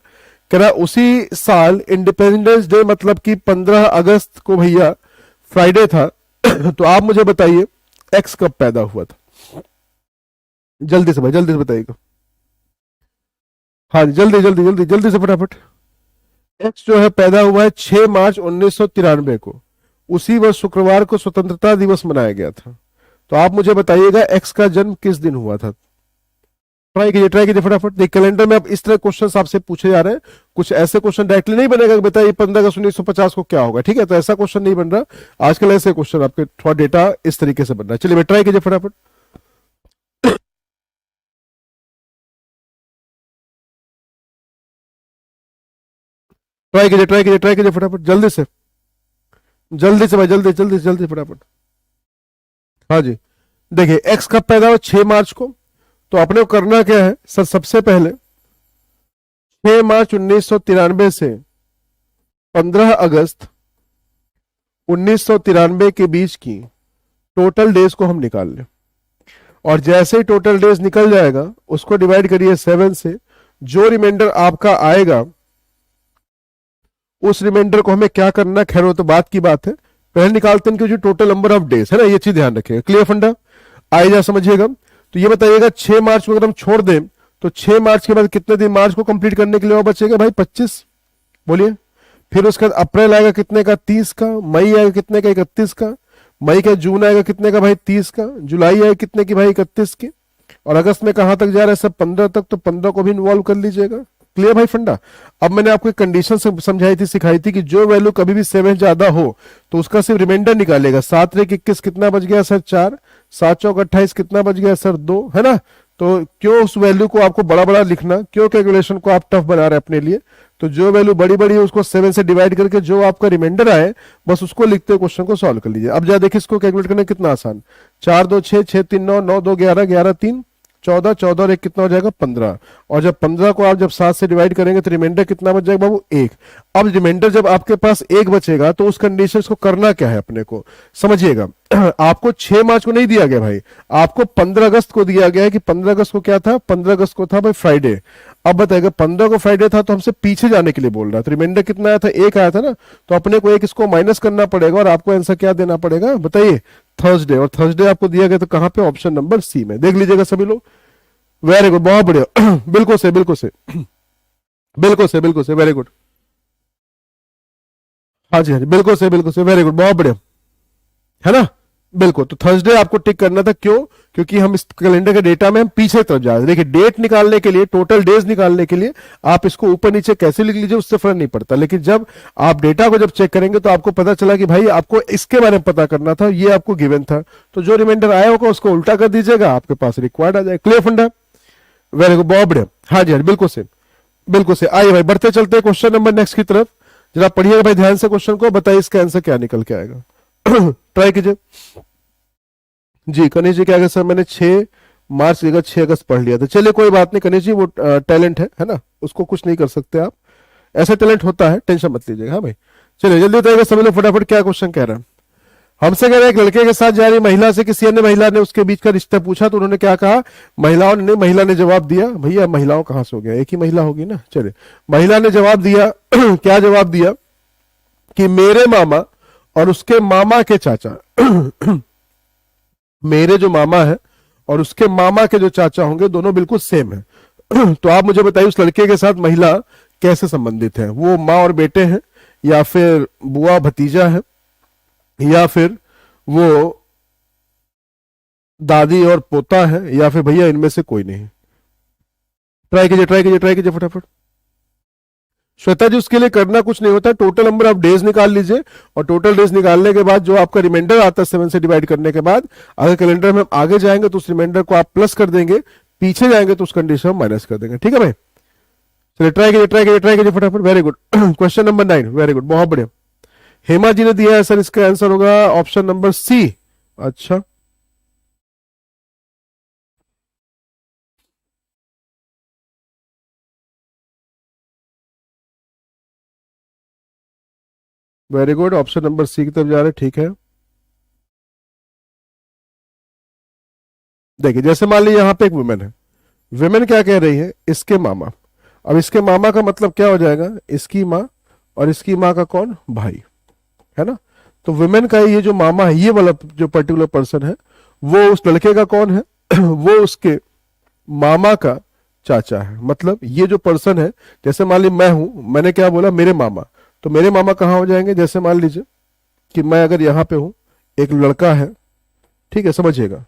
कह रहा उसी साल इंडिपेंडेंस डे मतलब कि 15 अगस्त को भैया फ्राइडे था। तो आप मुझे बताइए एक्स कब पैदा हुआ था, जल्दी से भाई जल्दी से बताइएगा। हाँ जल्दी जल्दी जल्दी जल्दी से फटाफट। एक्स जो है पैदा हुआ है 6 मार्च 1993 को, उसी वर्ष शुक्रवार को स्वतंत्रता दिवस मनाया गया था। तो आप मुझे बताइएगा एक्स का जन्म किस दिन हुआ था। ट्राई कीजिए फटाफट। देखिए कैलेंडर में अब इस तरह क्वेश्चन आपसे पूछे जा रहे हैं, कुछ ऐसे क्वेश्चन डायरेक्टली नहीं बनेगा कि बताइए 15 अगस्त 1950 को क्या होगा, ठीक है। तो ऐसा क्वेश्चन नहीं बन रहा आजकल, ऐसे क्वेश्चन आपके थोड़ा डेटा इस तरीके से बन रहा है। चलिए ट्राई कीजिए फटाफट। ट्राई कीजिए ट्राई कीजिए ट्राई कीजिए फटाफट, जल्दी से भाई जल्दी जल्दी जल्दी फटाफट। हाँ जी, देखिए एक्स कब पैदा हुआ 6 मार्च को, तो अपने को करना क्या है सर, सबसे पहले 6 मार्च 1993 से 15 अगस्त 1993 के बीच की टोटल डेज को हम निकाल लें, और जैसे ही टोटल डेज निकल जाएगा उसको डिवाइड करिए 7 से, जो रिमाइंडर आपका आएगा उस रिमाइंडर को हमें क्या करना, खैर वो तो बात की बात है, पहले निकालते हैं कि जो टोटल नंबर ऑफ डेज है ना, ये चीज ध्यान रखिएगा। क्लियर फंडा, आइए जा समझिएगा। तो ये बताइएगा 6 मार्च को अगर हम छोड़ दें तो 6 मार्च के बाद कितने दिन मार्च को कंप्लीट करने के लिए और बचेगा भाई 25, बोलिए। फिर उसके बाद अप्रैल आएगा कितने का 30 का, मई आएगा कितने का 31 का, मई का जून आएगा कितने का भाई 30 का, जुलाई आएगा कितने की भाई 31 की, और अगस्त में कहां तक जा रहा है सब 15 तक, तो 15 को भी इन्वॉल्व कर लीजिएगा। क्लियर भाई फंडा। अब मैंने आपको एक कंडीशन समझाई थी, सिखाई थी कि जो वैल्यू कभी भी 7 ज्यादा हो तो उसका सिर्फ रिमाइंडर निकालेगा। 7 × 21 कितना बच गया सर 4, 7 × 28 कितना बच गया सर 2, है ना। तो क्यों उस वैल्यू को आपको बड़ा बड़ा लिखना, क्यों कैलकुलेशन को आप टफ बना रहे हैं अपने लिए। तो जो वैल्यू बड़ी बड़ी है उसको 7 से डिवाइड करके जो आपका रिमाइंडर आए बस उसको लिखते हुए क्वेश्चन को सॉल्व कर लीजिए। अब जा देखिए इसको कैलकुलेट करना कितना आसान, 4 2 6 6 3 9 9 2 11 11 3 14, 14 और 1 कितना हो जाएगा 15। और जब 15 को आप जब 7 से डिवाइड करेंगे तो रिमाइंडर कितना बच जाएगा बाबू 1। अब रिमाइंडर जब आपके पास 1 बचेगा तो उस कंडीशन को करना क्या है अपने को, समझिएगा। आपको 6 मार्च को नहीं दिया गया भाई, आपको 15 अगस्त को दिया गया है कि 15 अगस्त को क्या था, 15 अगस्त को था भाई फ्राइडे। अब बताएगा 15 को फ्राइडे था तो हमसे पीछे जाने के लिए बोल रहा है, तो रिमाइंडर कितना आया था 1 आया था ना, तो अपने को 1 इसको माइनस करना पड़ेगा और आपको आंसर क्या देना पड़ेगा बताइए, थर्सडे। और थर्सडे आपको दिया गया तो कहां पे, ऑप्शन नंबर सी में। देख लीजिएगा सभी लोग, वेरी गुड, बहुत बढ़िया। बिल्कुल से बिल्कुल से बिल्कुल से बिल्कुल से, वेरी गुड। हाँ जी हाँ जी, बिल्कुल से बिल्कुल से, वेरी गुड, बहुत बढ़िया, है ना। बिल्कुल, तो थर्सडे आपको टिक करना था, क्यों, क्योंकि हम इस कैलेंडर के डेटा में हम पीछे तरफ जा रहे हैं। देखिए डेट निकालने के लिए, टोटल डेज निकालने के लिए आप इसको ऊपर नीचे कैसे लिख लीजिए उससे फर्क नहीं पड़ता, लेकिन जब आप डेटा को जब चेक करेंगे तो आपको पता चला कि भाई आपको इसके बारे में पता करना था, ये आपको गिवन था, तो जो रिमाइंडर आया होगा उसको उल्टा कर दीजिएगा, आपके पास रिक्वायर्ड आ जाएगा। क्लियर फंडा, वेरी गुड, बहुत बढ़िया। हाँ जी हाँ, बिल्कुल से बिल्कुल से। आइए भाई बढ़ते चलते हैं क्वेश्चन नंबर नेक्स्ट की तरफ। जरा पढ़िएगा भाई ध्यान से क्वेश्चन को, बताइए इसका आंसर क्या निकल के आएगा। ट्राई कीजिए जी। कनीश जी क्या कहा सर, मैंने 6 मार्च की जगह 6 अगस्त पढ़ लिया था। चलिए कोई बात नहीं कनीश जी, वो टैलेंट है ना, उसको कुछ नहीं कर सकते आप, ऐसा टैलेंट होता है, टेंशन मत लीजिएगा। हाँ भाई चलिए जल्दी बताइएगा सभी लोग फटाफट, क्या क्वेश्चन कह रहा है। हमसे कह रहा है एक लड़के के साथ जा रही महिला से किसी अन्य महिला ने उसके बीच का रिश्ता पूछा, तो उन्होंने क्या कहा, महिला ने जवाब दिया, भैया महिलाओं कहां से हो गया, एक ही महिला होगी ना। चलिए महिला ने जवाब दिया क्या जवाब दिया कि मेरे मामा और उसके मामा के चाचा मेरे जो मामा है और उसके मामा के जो चाचा होंगे दोनों बिल्कुल सेम है। तो आप मुझे बताइए उस लड़के के साथ महिला कैसे संबंधित है, वो माँ और बेटे हैं, या फिर बुआ भतीजा है, या फिर वो दादी और पोता है, या फिर भैया इनमें से कोई नहीं। ट्राई कीजिए ट्राई कीजिए ट्राई कीजिए फटाफट। श्वेता जी उसके लिए करना कुछ नहीं होता, टोटल नंबर ऑफ डेज निकाल लीजिए, और टोटल डेज निकालने के बाद जो आपका रिमाइंडर आता है 7 से डिवाइड करने के बाद, अगर कैलेंडर में हम आगे जाएंगे तो उस रिमाइंडर को आप प्लस कर देंगे, पीछे जाएंगे तो उस कंडीशन में माइनस कर देंगे। ठीक है भाई, चलिए ट्राई कीजिए ट्राई कीजिए ट्राई कीजिए फटाफट। Very good, question number 9, very good, बहुत बढ़िया। हेमा जी ने दिया है सर, इसका आंसर होगा ऑप्शन नंबर सी। अच्छा very good, option number C की तरफ जा रहे हैं, ठीक है। देखिए जैसे मान लीजिए यहाँ पे एक वुमेन है, वुमेन क्या कह रही है, इसके मामा। अब इसके मामा का मतलब क्या हो जाएगा, इसकी माँ, और इसकी माँ का कौन, भाई, है ना। तो वुमेन का ये जो मामा है, ये वाला जो पर्टिकुलर पर्सन है, वो उस लड़के का कौन है, वो उसके मामा का चाचा है। मतलब ये जो पर्सन है, जैसे मान लीजिए मैं हूं, मैंने क्या बोला, मेरे मामा, तो मेरे मामा कहाँ हो जाएंगे, जैसे मान लीजिए कि मैं अगर यहाँ पे हूं, एक लड़का है, ठीक है, समझिएगा,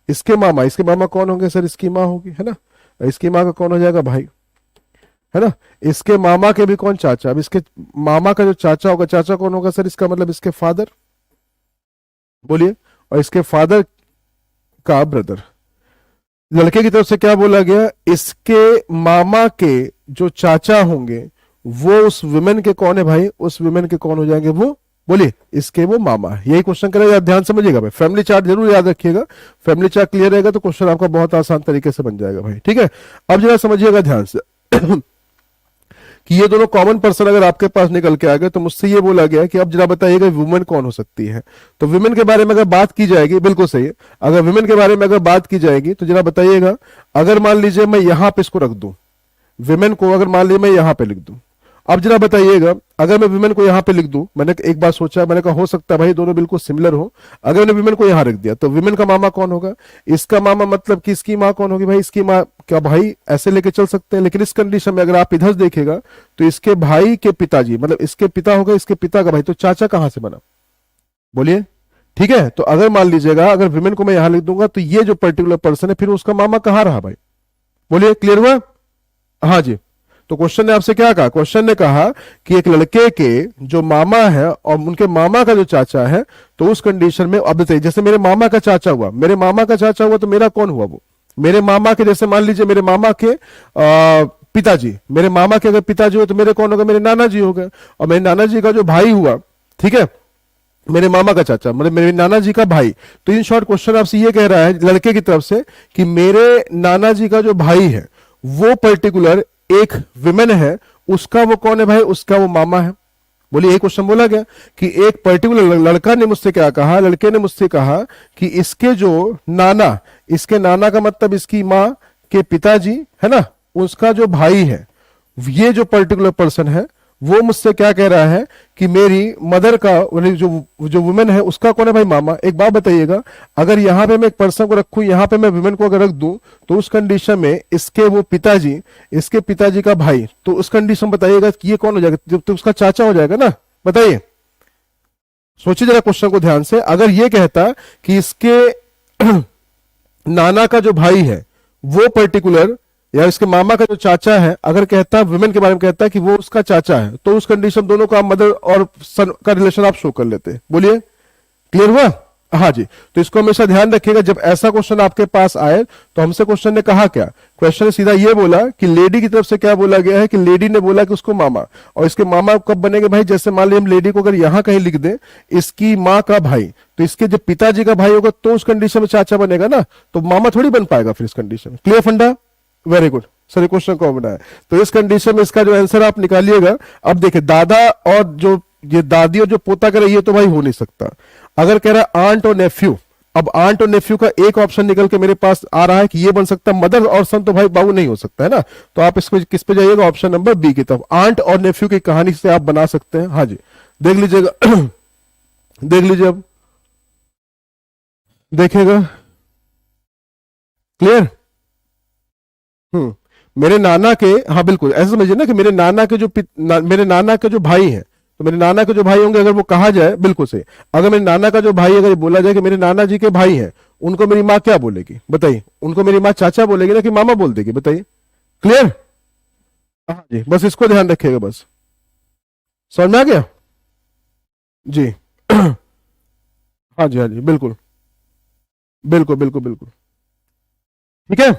इसके मामा कौन होंगे सर, इसकी माँ होगी, है ना, इसकी माँ का कौन हो जाएगा, भाई, है ना। इसके मामा के भी कौन, चाचा। अब इसके मामा का जो चाचा होगा, चाचा कौन होगा सर, इसका मतलब इसके फादर, बोलिए, और इसके फादर का ब्रदर। लड़के की तरफ से क्या बोला गया, इसके मामा के जो चाचा होंगे वो उस वुमेन के कौन है भाई, उस वुमेन के कौन हो जाएंगे, वो बोलिए, इसके वो मामा है। यही क्वेश्चन करेगा, ध्यान समझिएगा भाई, फैमिली चार्ट जरूर याद रखिएगा, फैमिली चार्ट क्लियर रहेगा तो क्वेश्चन आपका बहुत आसान तरीके से बन जाएगा भाई। ठीक है, अब जरा समझिएगा ध्यान से कि ये दोनों कॉमन पर्सन अगर आपके पास निकल के आ गए, तो मुझसे ये बोला गया कि अब जरा बताइएगा वुमेन कौन हो सकती है। तो वुमेन के बारे में अगर बात की जाएगी, बिल्कुल सही है, अगर वुमेन के बारे में अगर बात की जाएगी तो जरा बताइएगा, अगर मान लीजिए मैं यहां पे इसको रख दूं, वुमेन को अगर मान लीजिए मैं यहां पे लिख दूं, अब जरा बताइएगा अगर मैं विमेन को यहां पे लिख दूं, मैंने एक बार सोचा, मैंने कहा हो सकता है भाई दोनों बिल्कुल सिमिलर हो, अगर मैंने विमेन को यहां रख दिया तो विमेन का मामा कौन होगा, इसका मामा, मतलब कि इसकी माँ कौन होगी भाई, इसकी माँ, क्या भाई ऐसे लेके चल सकते हैं। लेकिन इस कंडीशन में अगर आप इधर देखेगा तो इसके भाई के पिताजी, मतलब इसके पिता होगा, इसके पिता का भाई, तो चाचा कहां से बना, बोलिए। ठीक है, तो अगर मान लीजिएगा अगर विमेन को मैं यहां लिख दूंगा तो ये जो पर्टिकुलर पर्सन है फिर उसका मामा कहां रहा भाई, बोलिए, क्लियर हुआ। हाँ जी, तो क्वेश्चन ने आपसे क्या कहा, क्वेश्चन ने कहा कि एक लड़के के जो मामा है और उनके मामा का जो चाचा है, तो उस कंडीशन में अब बताइए, जैसे मेरे मामा का चाचा हुआ, मेरे मामा का चाचा हुआ, तो मेरा कौन हुआ, वो मेरे मामा के, जैसे मान लीजिए मेरे मामा के पिताजी, मेरे मामा के अगर पिताजी हो तो मेरे कौन होगा, मेरे नाना जी हो गए, और मेरे नाना जी का जो भाई हुआ, ठीक है, मेरे मामा का चाचा मतलब मेरे नाना जी का भाई। तो इन शॉर्ट क्वेश्चन आपसे ये कह रहा है लड़के की तरफ से कि मेरे नाना जी का जो भाई है वो पर्टिकुलर एक विमेन है, उसका वो कौन है भाई, उसका वो मामा है। बोलिए यही क्वेश्चन बोला गया कि एक पर्टिकुलर लड़का ने मुझसे क्या कहा, लड़के ने मुझसे कहा कि इसके जो नाना, इसके नाना का मतलब इसकी माँ के पिताजी है ना, उसका जो भाई है, ये जो पर्टिकुलर पर्सन है वो मुझसे क्या कह रहा है कि मेरी मदर का जो जो वुमेन है उसका कौन है भाई, मामा। एक बात बताइएगा, अगर यहां पे मैं एक पर्सन को रखूं, यहां पे मैं वुमेन को अगर रख दूं, तो उस कंडीशन में इसके वो पिताजी, इसके पिताजी का भाई, तो उस कंडीशन बताइएगा कि ये कौन हो जाएगा, जब तो उसका चाचा हो जाएगा ना। बताइए, सोचिए जरा क्वेश्चन को ध्यान से। अगर ये कहता कि इसके नाना का जो भाई है वो पर्टिकुलर, या इसके मामा का जो चाचा है, अगर कहता वुमेन के बारे में कहता है कि वो उसका चाचा है, तो उस कंडीशन दोनों का मदर और सन का रिलेशन आप शो कर लेते। बोलिए क्लियर हुआ। हाँ जी, तो इसको हमेशा ध्यान रखिएगा, जब ऐसा क्वेश्चन आपके पास आए तो हमसे क्वेश्चन ने कहा क्या, क्वेश्चन ने सीधा ये बोला कि लेडी की तरफ से क्या बोला गया है कि लेडी ने बोला कि उसको मामा, और इसके मामा कब बनेंगे भाई, जैसे मान लीजिए हम लेडी को अगर यहां कहीं लिख दें इसकी माँ का भाई, तो इसके जब पिताजी का भाई होगा तो उस कंडीशन में चाचा बनेगा ना, तो मामा थोड़ी बन पाएगा फिर इस कंडीशन। क्लियर फंडा, वेरी गुड। सर क्वेश्चन कौन बनाया, तो इस कंडीशन में इसका जो आंसर आप निकालिएगा। अब देखिए दादा और जो ये दादी और जो पोता करे ये तो भाई हो नहीं सकता। अगर कह रहा है आंट और नेफ्यू, अब आंट और नेफ्यू का एक ऑप्शन निकल के मेरे पास आ रहा है कि ये बन सकता है मदर और सन, तो भाई बाबू नहीं हो सकता है ना। तो आप इसको किस पे जाइएगा, ऑप्शन नंबर बी की तरफ, आंट और नेफ्यू की कहानी से आप बना सकते हैं। हाँ जी, देख लीजिएगा देख लीजिए, अब देखिएगा क्लियर। मेरे नाना के, हाँ बिल्कुल ऐसा समझिए ना कि मेरे नाना के जो मेरे नाना के जो भाई हैं, तो मेरे नाना के जो भाई होंगे अगर वो कहा जाए, बिल्कुल सही, अगर मेरे नाना का जो भाई अगर बोला जाए कि मेरे नाना जी के भाई हैं, उनको मेरी माँ क्या बोलेगी बताइए, उनको मेरी माँ चाचा बोलेगी ना कि मामा बोल देगी, बताइए। क्लियर। हाँ जी, बस इसको ध्यान रखिएगा, बस समझ में आ गया जी। हाँ जी, हाँ जी, बिल्कुल बिल्कुल बिल्कुल बिल्कुल, ठीक है।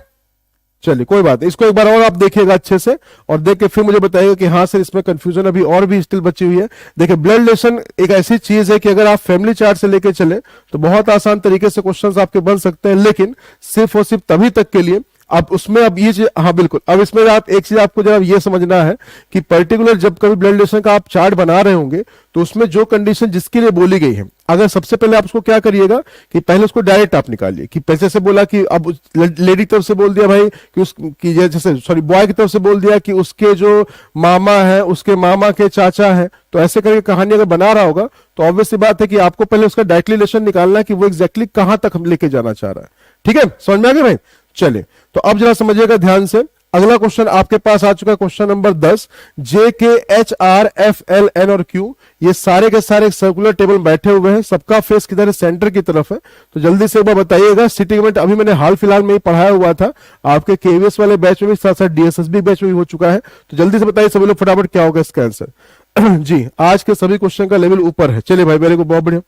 चलिए कोई बात नहीं, इसको एक बार और आप देखिएगा अच्छे से, और देख के फिर मुझे बताइएगा कि हाँ सर इसमें कंफ्यूजन अभी और भी स्टिल बची हुई है। देखिए ब्लड रिलेशन एक ऐसी चीज है कि अगर आप फैमिली चार्ट से लेके चले तो बहुत आसान तरीके से क्वेश्चंस आपके बन सकते हैं, लेकिन सिर्फ और सिर्फ तभी तक के लिए आप उसमें, अब ये चीज, हाँ बिल्कुल, अब इसमें आप एक चीज आपको जरा ये समझना है कि पर्टिकुलर जब कभी ब्लड रिलेशन का आप चार्ट बना रहे होंगे तो उसमें जो कंडीशन जिसके लिए बोली गई है, अगर सबसे पहले आप उसको क्या करिएगा कि पहले उसको डायरेक्ट आप निकालिए कि पैसे से बोला कि अब लेडी की तरफ से बोल दिया भाई कि उस कि जैसे सॉरी बॉय की तरफ से बोल दिया कि उसके जो मामा है उसके मामा के चाचा है, तो ऐसे करके कहानी अगर बना रहा होगा तो ऑब्वियस सी बात है कि आपको पहले उसका डायरेक्ट रिलेशन निकालना है कि वो एग्जैक्टली कहां तक हम लेके जाना चाह रहा है। ठीक है, समझ में आ गया भाई। चलिए तो अब जरा समझिएगा ध्यान से, अगला क्वेश्चन आपके पास आ चुका है, question number 10। J K H R F L N और क्यू ये सारे के सारे सर्कुलर टेबल में बैठे हुए हैं, सबका फेस किधर है, सेंटर की तरफ है। तो जल्दी से एक बार बताइएगा, सिटीगमेंट अभी मैंने हाल फिलहाल में ही पढ़ाया हुआ था, आपके केवीएस वाले बैच में भी, साथ साथ डीएसएसबी बैच में भी हो चुका है। तो जल्दी से बताइए सभी लोग फटाफट क्या होगा इसका आंसर। जी आज के सभी क्वेश्चन का लेवल ऊपर है। चलिए भाई मेरे को बहुत बढ़िया।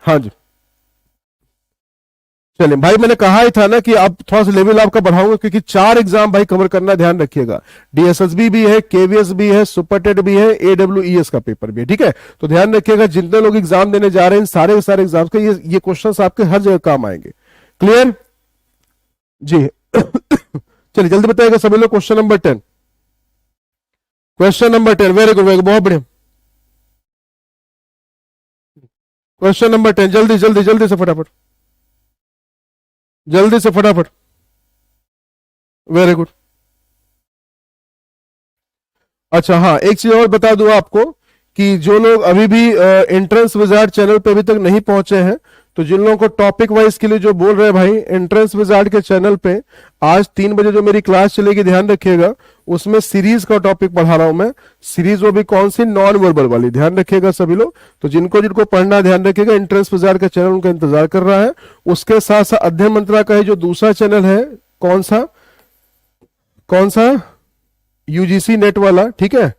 हाँ जी चलिए भाई, मैंने कहा ही था ना कि अब थोड़ा सा लेवल आपका बढ़ाऊंगा, क्योंकि 4 एग्जाम भाई कवर करना, ध्यान रखिएगा। डीएसएसबी भी है, केवीएस भी है, सुपरटेट भी है, एडब्ल्यूईएस का पेपर भी है। ठीक है, तो ध्यान रखिएगा जितने लोग एग्जाम देने जा रहे हैं सारे के सारे एग्जाम के ये क्वेश्चन आपके हर जगह काम आएंगे। क्लियर जी। चलिए जल्दी बताइएगा सभी लोग, question number 10, question number 10, very good very good, बहुत बढ़िया। क्वेश्चन नंबर 10, जल्दी जल्दी जल्दी से फटाफट, जल्दी से फटाफट, वेरी गुड। अच्छा हाँ, एक चीज और बता दूं आपको कि जो लोग अभी भी एंट्रेंस विजार्ड चैनल पे अभी तक नहीं पहुंचे हैं, तो जिन लोगों को टॉपिक वाइज के लिए जो बोल रहे हैं भाई, एंट्रेंस विजार्ड के चैनल पे आज 3 बजे जो मेरी क्लास चलेगी, ध्यान रखिएगा, उसमें सीरीज का टॉपिक पढ़ा रहा हूं मैं। सीरीज वो भी कौन सी, नॉन वर्बल वाली, ध्यान रखिएगा सभी लोग। तो जिनको जिनको पढ़ना ध्यान रखिएगा, एंट्रेंस विजार्ड का चैनल उनका इंतजार कर रहा है। उसके साथ साथ अध्ययन मंत्रा का जो दूसरा चैनल है, कौन सा कौन सा, यूजीसी नेट वाला, ठीक है,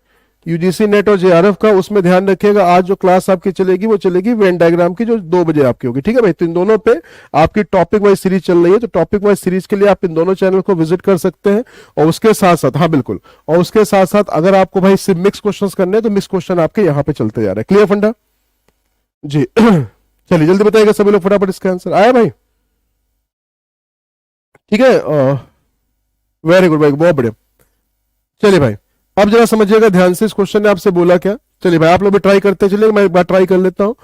यूजीसी नेट और जेआरएफ का, उसमें ध्यान रखिएगा आज जो क्लास आपकी चलेगी वो चलेगी वेन डायग्राम की, जो 2 बजे आपकी होगी। ठीक है भाई, तो इन दोनों पे आपकी टॉपिक वाइज सीरीज चल रही है, तो टॉपिक वाइज सीरीज के लिए आप इन दोनों चैनल को विजिट कर सकते हैं। और उसके साथ साथ, हाँ बिल्कुल, और उसके साथ साथ अगर आपको भाई सिर्फ मिक्स क्वेश्चन करने हैं तो मिक्स क्वेश्चन आपके यहाँ पे चलते जा रहे हैं। क्लियर फंडा। जी चलिए जल्दी बताइएगा सभी लोग फटाफट, इसका आंसर आया भाई? ठीक है, वेरी गुड भाई, बहुत बढ़िया। चलिए भाई, अब जरा समझिएगा ध्यान से, इस क्वेश्चन ने आपसे बोला क्या। चलिए भाई आप लोग भी ट्राई करते चलिए, मैं एक बार ट्राई कर लेता हूं।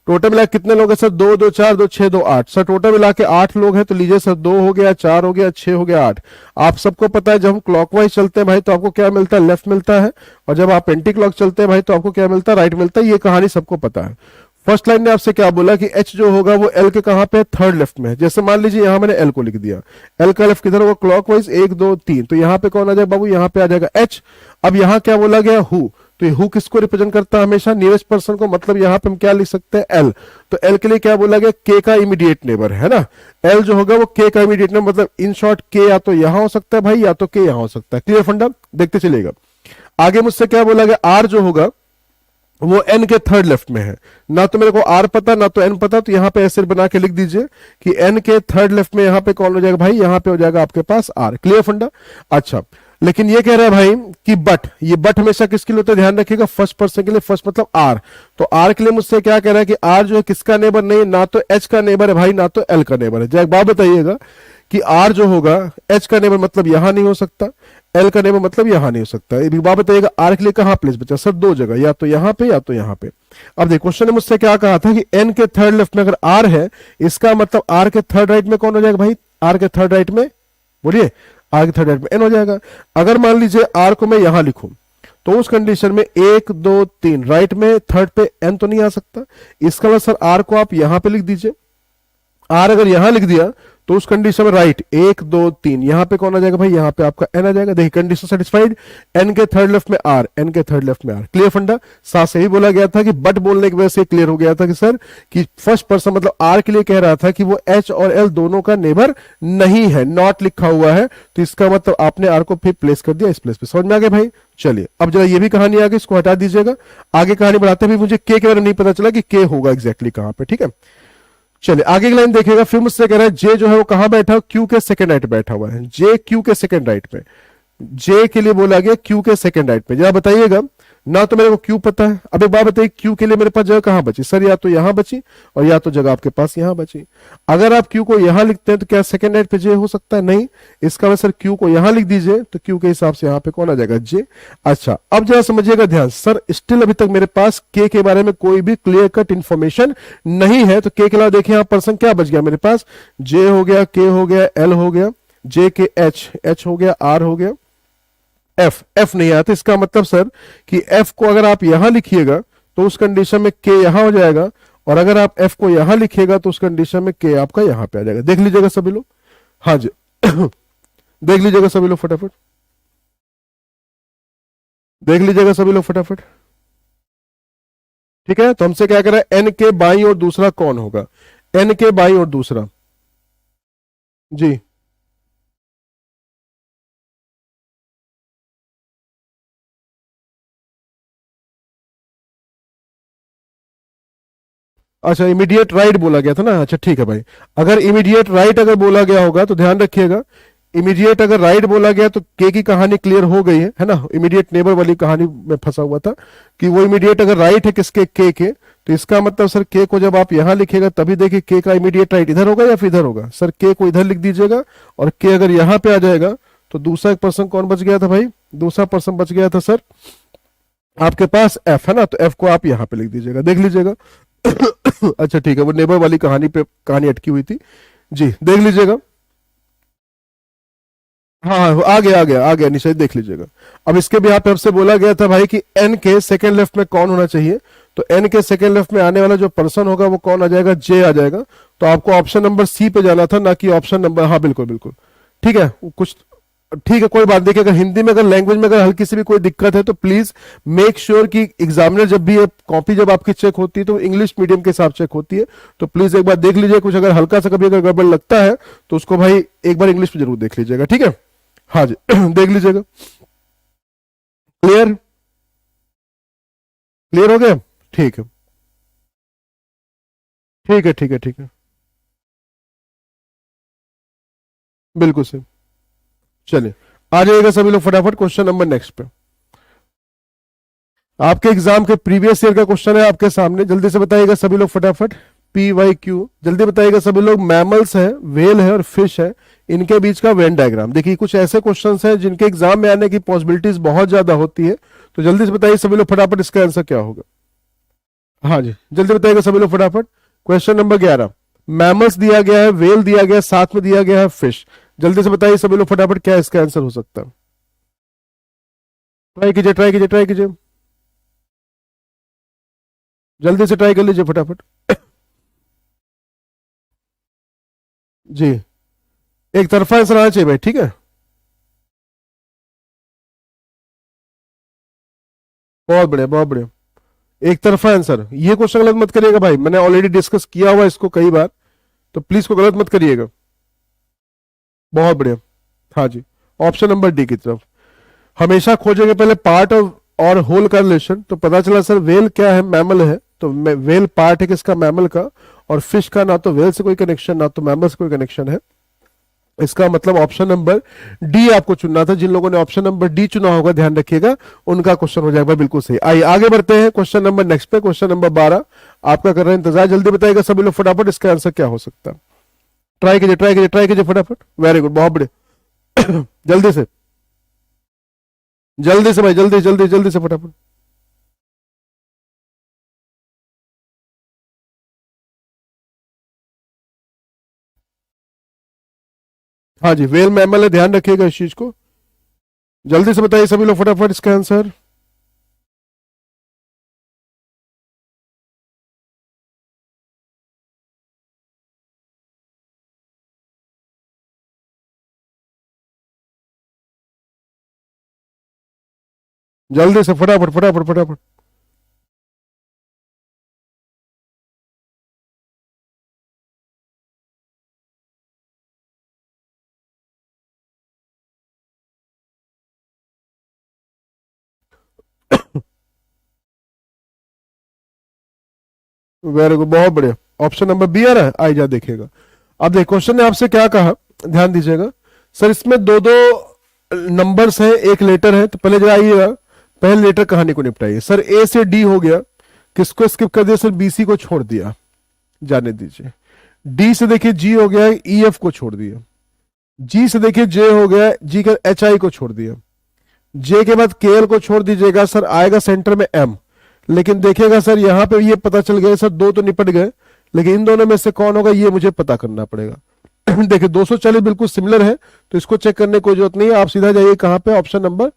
टोटल मिला के कितने लोग हैं सर? दो दो चार, दो छह, दो आठ। सर टोटल मिला के 8 लोग हैं, तो लीजिए सर, 2 हो गया, 4 हो गया, 6 हो गया, 8। आप सबको पता है जब हम क्लॉकवाइज चलते हैं भाई तो आपको क्या मिलता है? लेफ्ट मिलता है। और जब आप एंटी क्लॉक चलते हैं भाई तो आपको क्या मिलता है? राइट मिलता है। ये कहानी सबको पता है। फर्स्ट लाइन ने आपसे क्या बोला कि एच जो होगा वो एल के कहां पे? थर्ड लेफ्ट में है। जैसे मान लीजिए यहां मैंने एल को लिख दिया, एल का लेफ्ट किधर होगा? क्लॉकवाइज, 1 2 3, तो यहां पे कौन आ जाएगा बाबू? यहां पे आ जाएगा एच। अब यहां क्या बोला गया? हु। तो ये हु किसको रिप्रेजेंट करता है? हमेशा नियरेस्ट पर्सन को। मतलब यहां पे हम क्या लिख सकते हैं? एल। तो एल के लिए क्या बोला गया? के का इमीडिएट नेबर है ना। एल जो होगा वो के का इमीडिएट नेबर, मतलब इन शॉर्ट के या तो यहां हो सकता है भाई, या तो के यहां हो सकता है। क्लियर फंडा? देखते चलिएगा। आगे मुझसे क्या बोला गया? आर जो होगा वो एन के थर्ड लेफ्ट में है। ना तो मेरे को आर पता ना तो एन पता, तो यहां पे ऐसे बना के लिख दीजिए कि एन के थर्ड लेफ्ट में यहां पे कौन हो जाएगा भाई? यहां पे हो जाएगा आपके पास आर। क्लियर फंडा? अच्छा, लेकिन ये कह रहा है भाई कि बट, ये बट हमेशा किसके लिए होता है? ध्यान रखिएगा, फर्स्ट पर्सन के लिए। फर्स्ट मतलब आर। तो आर के लिए मुझसे क्या कह रहा है कि आर जो है किसका नेबर नहीं है? ना तो एच का नेबर है भाई, ना तो एल का नेबर है। जरा एक बात बताइएगा कि आर जो होगा एच का नेबर मतलब यहां नहीं हो सकता, एल का नेबर मतलब यहां नहीं हो सकता। एक बात बताइएगा, आर के लिए कहां प्लेस बचा सर? 2 जगह, या तो यहां पे या तो यहां पे। अब देखो क्वेश्चन ने मुझसे क्या कहा था कि एन के थर्ड लेफ्ट में अगर आर है, इसका मतलब आर के थर्ड राइट में कौन हो जाएगा भाई? आर के थर्ड राइट में, बोलिए, आर के थर्ड राइट में एन हो जाएगा। अगर मान लीजिए आर को मैं यहां लिखूं, तो उस कंडीशन में 1 2 3 राइट में थर्ड पे एन तो नहीं आ सकता। इसका मतलब सर आर को आप यहां पे लिख दीजिए। आर अगर यहां लिख दिया तो उस कंडीशन में राइट 1 2 3, यहां पे कौन आ जाएगा भाई? यहां पे आपका एन आ जाएगा। देखिए कंडीशन सेटिस्फाइड। एन के थर्ड लेफ्ट में आर, एन के थर्ड लेफ्ट में आर। क्लियर फंडा? साथ से ही बोला गया था कि बट बोलने की वजह से क्लियर हो गया था कि सर कि फर्स्ट पर्सन मतलब आर के लिए कह रहा था कि वो एच और एल दोनों का नेबर नहीं है, नॉट लिखा हुआ है। तो इसका मतलब आपने आर को फिर प्लेस कर दिया इस प्लेस पे। समझ में आ गया भाई? चलिए अब जरा ये भी कहानी आ गई, इसको हटा दीजिएगा। आगे कहानी बढ़ाते भी, मुझे के बारे में नहीं पता चला कि के होगा एग्जैक्टली कहां पे। ठीक है, चलिए आगे की लाइन देखिएगा। फिर मुझसे कह रहा है जे जो है वो कहां बैठा है? क्यू के सेकंड राइट बैठा हुआ है। जे क्यू के सेकंड राइट पे, जे के लिए बोला गया क्यू के सेकंड राइट पे। जरा बताइएगा, ना तो मेरे को क्यू पता है। अब एक बात बताइए, क्यू के लिए मेरे पास जगह कहां बची सर? या तो यहां बची और या तो जगह आपके पास यहां बची। अगर आप क्यू को यहां लिखते हैं तो क्या सेकंड राइट पे जे हो सकता है? नहीं। इसका मतलब सर क्यू को यहां लिख दीजिए, तो क्यू के हिसाब से यहां पे कौन आ जाएगा? जे। अच्छा अब जरा समझिएगा ध्यान, सर स्टिल अभी तक मेरे पास के बारे में कोई भी क्लियर कट इंफॉर्मेशन नहीं है। तो के अलावा देखिए यहां पर्सन क्या बच गया मेरे पास? जे हो गया, के हो गया, एल हो गया, जे के एच, एच हो गया, आर हो गया, एफ, एफ नहीं आता। इसका मतलब सर कि एफ को अगर आप यहां लिखिएगा तो उस कंडीशन में के यहां हो जाएगा, और अगर आप एफ को यहां लिखिएगा तो उस कंडीशन में के आपका यहां पे आ जाएगा। देख लीजिएगा सभी लोग। हाँ जी देख लीजिएगा सभी लोग फटाफट, देख लीजिएगा सभी लोग फटाफट। ठीक है, तो हमसे क्या कह रहा है? एन के बाई और दूसरा कौन होगा? एन के बाई और दूसरा, जी। अच्छा इमीडिएट राइट बोला गया था ना? अच्छा ठीक है भाई, अगर इमीडिएट राइट अगर बोला गया होगा तो ध्यान रखिएगा, इमीडिएट अगर राइट बोला गया तो के की कहानी क्लियर हो गई है ना? इमीडिएट नेबर वाली कहानी में फंसा हुआ था कि वो इमीडिएट अगर राइट है किसके? के। तो इसका मतलब सर के को जब आप यहां लिखेगा तभी देखिए के का इमीडिएट राइट इधर होगा या फिर इधर होगा? सर के को इधर लिख दीजिएगा, और के अगर यहां पे आ जाएगा तो दूसरा एक पर्सन कौन बच गया था भाई? दूसरा पर्सन बच गया था सर आपके पास एफ, है ना? तो एफ को आप यहां पे लिख दीजिएगा, देख लीजिएगा अच्छा ठीक है, वो नेबर वाली कहानी पे कहानी अटकी हुई थी जी, देख लीजिएगा। हाँ हाँ, आ गया निश्चय, देख लीजिएगा। अब इसके भी यहाँ पे आपसे बोला गया था भाई कि एन के सेकंड लेफ्ट में कौन होना चाहिए? तो एन के सेकंड लेफ्ट में आने वाला जो पर्सन होगा वो कौन आ जाएगा? जे आ जाएगा। तो आपको ऑप्शन नंबर सी पे जाना था, ना कि ऑप्शन नंबर, हाँ बिल्कुल बिल्कुल ठीक है। कुछ ठीक है, कोई बात नहीं। अगर हिंदी में, अगर लैंग्वेज में अगर हल्की सी भी कोई दिक्कत है तो प्लीज मेक श्योर कि एग्जामिनर जब भी कॉपी जब आपकी चेक होती है तो इंग्लिश मीडियम के हिसाब चेक होती है। तो प्लीज एक बार देख लीजिए, कुछ अगर हल्का सा कभी अगर गड़बड़ लगता है तो उसको भाई एक बार इंग्लिश में जरूर देख लीजिएगा, ठीक है? हाँ जी देख लीजिएगा। क्लियर? क्लियर हो गया? ठीक है, ठीक है, ठीक है, ठीक है, बिल्कुल सही। चलिए आ जाइएगा सभी लोग फटाफट क्वेश्चन नंबर नेक्स्ट पे। आपके एग्जाम के प्रीवियस ईयर का क्वेश्चन है आपके सामने, जल्दी से बताइएगा सभी लोग फटाफट। PYQ जल्दी बताइएगा सभी लोग। मैमल्स है, व्हेल है और फिश है, इनके बीच का वेन डायग्राम। देखिए कुछ ऐसे क्वेश्चंस हैं जिनके एग्जाम में आने की पॉसिबिलिटीज बहुत ज्यादा होती है, तो जल्दी से बताइए सभी लोग फटाफट इसका आंसर क्या होगा। हाँ जी जल्दी बताइएगा सभी लोग फटाफट। क्वेश्चन नंबर 11, मैमल्स दिया गया है, वेल दिया गया है, साथ में दिया गया है फिश। जल्दी से बताइए सभी लोग फटाफट क्या इसका आंसर हो सकता है। ट्राई कीजिए ट्राई कीजिए ट्राई कीजिए, जल्दी से ट्राई कर लीजिए फटाफट। जी एक तरफा आंसर आना चाहिए भाई, ठीक है। बहुत बढ़िया बहुत बढ़िया, एक तरफा आंसर। ये क्वेश्चन गलत मत करिएगा भाई, मैंने ऑलरेडी डिस्कस किया हुआ इसको कई बार, तो प्लीज को गलत मत करिएगा। बहुत बढ़िया। हाँ जी, ऑप्शन नंबर डी की तरफ। हमेशा खोजेंगे पहले पार्ट और होल का रिलेशन, तो पता चला सर वेल क्या है, मैमल है, तो वेल पार्ट है किसका, मैमल का, और फिश का ना तो वेल से कोई कनेक्शन ना तो मैमल से कोई कनेक्शन है। इसका मतलब ऑप्शन नंबर डी आपको चुनना था। जिन लोगों ने ऑप्शन नंबर डी चुना होगा ध्यान रखिएगा, उनका क्वेश्चन हो जाएगा बिल्कुल सही। आइए आगे बढ़ते हैं क्वेश्चन नंबर नेक्स्ट पे। क्वेश्चन नंबर 12 आपका कर रहे हैं इंतजार, जल्दी बताइएगा सभी लोग फटाफट इसका आंसर क्या हो सकता है। ट्राई कीजिए ट्राई कीजिए ट्राई कीजिए फटाफट, वेरी गुड बहुत बढ़िया। जल्दी से जल्दी से भाई, जल्दी जल्दी जल्दी से फटाफट। हाँ जी वेल मैमल है, ध्यान रखिएगा इस चीज को। जल्दी से बताइए सभी लोग फटाफट इसका आंसर। जल्दी से फटाफट फटाफट फटाफट। वेरी गुड बहुत बढ़िया, ऑप्शन नंबर बी आ रहा है, आई जा देखिएगा। अब देखो क्वेश्चन ने आपसे क्या कहा, ध्यान दीजिएगा। सर इसमें दो दो नंबर्स हैं, एक लेटर है, तो पहले जरा आइएगा, पहले लेटर कहानी को निपटाइए। सर ए से डी हो गया, किसको स्किप कर दिया सर, BC को छोड़ दिया, जाने दीजिए। डी से देखिए जी हो गया, EF को छोड़ दिया। जी से देखिए जे हो गया, जी का HI को छोड़ दिया। जे के बाद KL को छोड़ दीजिएगा, सर आएगा सेंटर में M। लेकिन देखिएगा सर यहां पे ये पता चल गया सर दो तो निपट गए, लेकिन इन दोनों में से कौन होगा ये मुझे पता करना पड़ेगा। देखिए 240 बिल्कुल सिमिलर है, तो इसको चेक करने की कोई जरूरत नहीं है। आप सीधा जाइए कहां पे, ऑप्शन नंबर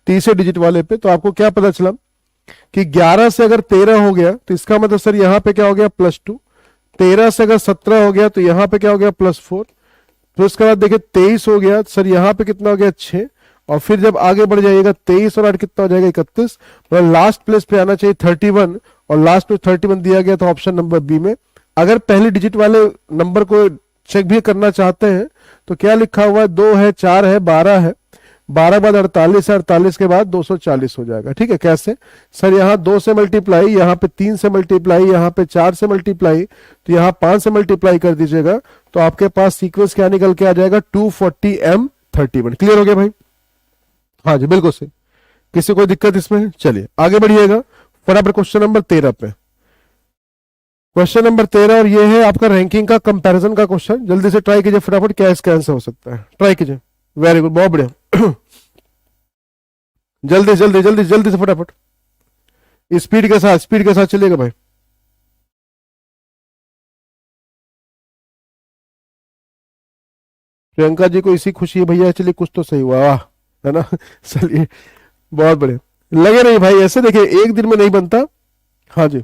तीसरे डिजिट वाले पे। तो आपको क्या पता चला कि 11 से अगर 13 हो गया तो इसका मतलब सर यहां पे क्या हो गया, +2। 13 से अगर 17 हो गया तो यहां पे क्या हो गया, +4। तो इसके बाद देखिए 23 हो गया सर, यहां पे कितना हो गया, 6। और फिर जब आगे बढ़ जाइएगा 23 और 8 कितना हो जाएगा, 31। मतलब लास्ट प्लेस पे आना चाहिए 31, और लास्ट में 31 दिया गया, तो ऑप्शन नंबर बी में। अगर पहले डिजिट वाले नंबर को चेक भी करना चाहते हैं तो क्या लिखा हुआ है, 2 है, 4 है, 12 है, 12 बाद 48 है, 48 के बाद 240 हो जाएगा। ठीक है, कैसे सर, यहाँ 2 से मल्टीप्लाई, यहाँ पे 3 से मल्टीप्लाई, यहाँ पे 4 से मल्टीप्लाई, तो यहाँ 5 से मल्टीप्लाई कर दीजिएगा, तो आपके पास सीक्वेंस क्या निकल के आ जाएगा, 240M31। क्लियर हो गया भाई। हाँ जी बिल्कुल सही, किसी कोई दिक्कत इसमें। चलिए आगे बढ़िएगा फटाफट क्वेश्चन नंबर 13 पे। क्वेश्चन नंबर 13 और ये है आपका रैंकिंग का कंपैरिजन का क्वेश्चन। जल्दी से ट्राई कीजिए फटाफट, क्या इसका आंसर हो सकता है, ट्राई कीजिए। वेरी गुड बहुत बढ़िया। जल्दी जल्दी जल्दी जल्दी से फटाफट, स्पीड के साथ चलिएगा भाई। प्रियंका जी को इसी खुशी है भैया, चलिए कुछ तो सही हुआ, वाह, है ना। चलिए बहुत बढ़िया, लगे नहीं भाई ऐसे, देखिए एक दिन में नहीं बनता। हाँ जी